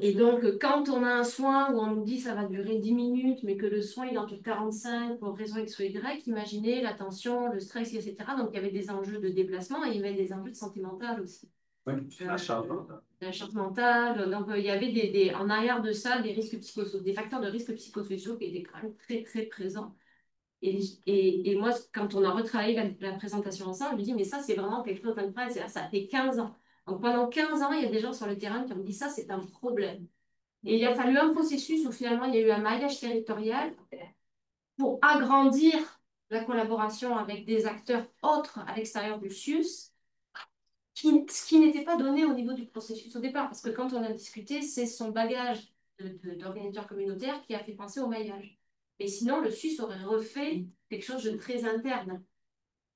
Et donc, quand on a un soin où on nous dit que ça va durer 10 minutes, mais que le soin il en dure 45 pour raison X ou Y, imaginez la tension, le stress, etc. Donc, il y avait des enjeux de déplacement et il y avait des enjeux de santé mentale aussi. Oui, la charge mentale. La charge mentale. Donc, il y avait en arrière de ça des risques des facteurs de risque psychosociaux qui étaient quand même très, très présents. Et moi, quand on a retravaillé la présentation ensemble, je me dis, mais ça, c'est vraiment quelque chose d'incroyable. Ça fait 15 ans. Donc, pendant 15 ans, il y a des gens sur le terrain qui ont dit, ça, c'est un problème. Et il a fallu un processus où finalement, il y a eu un maillage territorial pour agrandir la collaboration avec des acteurs autres à l'extérieur du CIUS, ce qui n'était pas donné au niveau du processus au départ. Parce que quand on a discuté, c'est son bagage d'organisateur communautaire qui a fait penser au maillage. Mais sinon, le CIUS aurait refait quelque chose de très interne.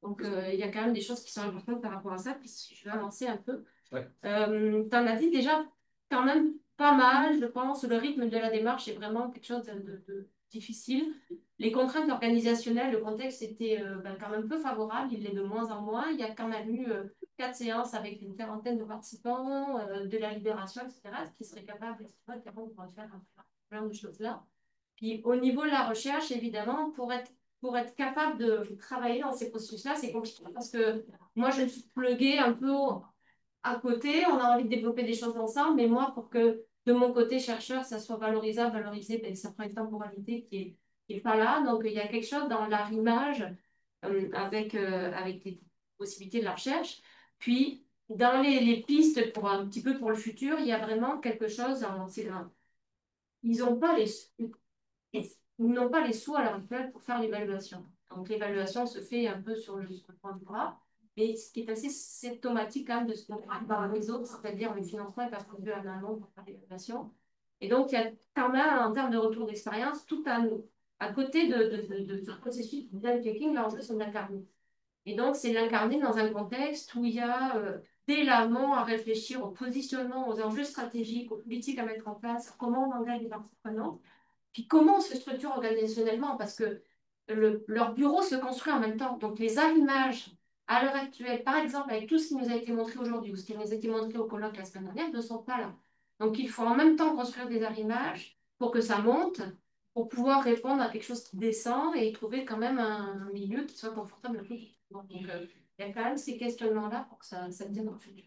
Donc, il y a quand même des choses qui sont importantes par rapport à ça. Puis, je vais avancer un peu. Ouais. Tu en as dit déjà quand même pas mal, je pense. Le rythme de la démarche est vraiment quelque chose de difficile. Les contraintes organisationnelles, le contexte était quand même peu favorable. Il l'est de moins en moins. Il y a quand même eu 4 séances avec une quarantaine de participants, de la libération, etc., qui seraient capables, de faire un plein de choses-là. Puis au niveau de la recherche, évidemment, pour être capable de travailler dans ces processus-là, c'est compliqué parce que moi, je me suis pluguée un peu à côté. On a envie de développer des choses ensemble, mais moi, pour que de mon côté chercheur, ça soit valorisé, ben, ça prend une temporalité qui est pas là. Donc, il y a quelque chose dans l'arrimage avec les possibilités de la recherche. Puis, dans les pistes, pour un petit peu pour le futur, il y a vraiment quelque chose, ils n'ont pas n'ont pas les sous à l'heure actuelle pour faire l'évaluation. Donc l'évaluation se fait un peu sur le point de bras, mais ce qui est assez symptomatique quand même de ce qu'on fait par les autres, c'est-à-dire le financement est pas prévu en amont pour faire l'évaluation. Et donc il y a quand même, en termes de retour d'expérience, tout à côté de ce processus de design thinking, l'enjeu c'est de l'incarner. Et donc c'est de l'incarner dans un contexte où il y a dès l'amont à réfléchir au positionnement, aux enjeux stratégiques, aux politiques à mettre en place, à comment on engage les parties prenantes. Puis comment on se structure organisationnellement, parce que leur bureau se construit en même temps. Donc les arrimages à l'heure actuelle, par exemple, avec tout ce qui nous a été montré aujourd'hui ou ce qui nous a été montré au colloque la semaine dernière, ne sont pas là. Donc il faut en même temps construire des arrimages pour que ça monte, pour pouvoir répondre à quelque chose qui descend et trouver quand même un milieu qui soit confortable pour tout le monde. Donc il y a quand même ces questionnements-là pour que ça devienne dans le futur.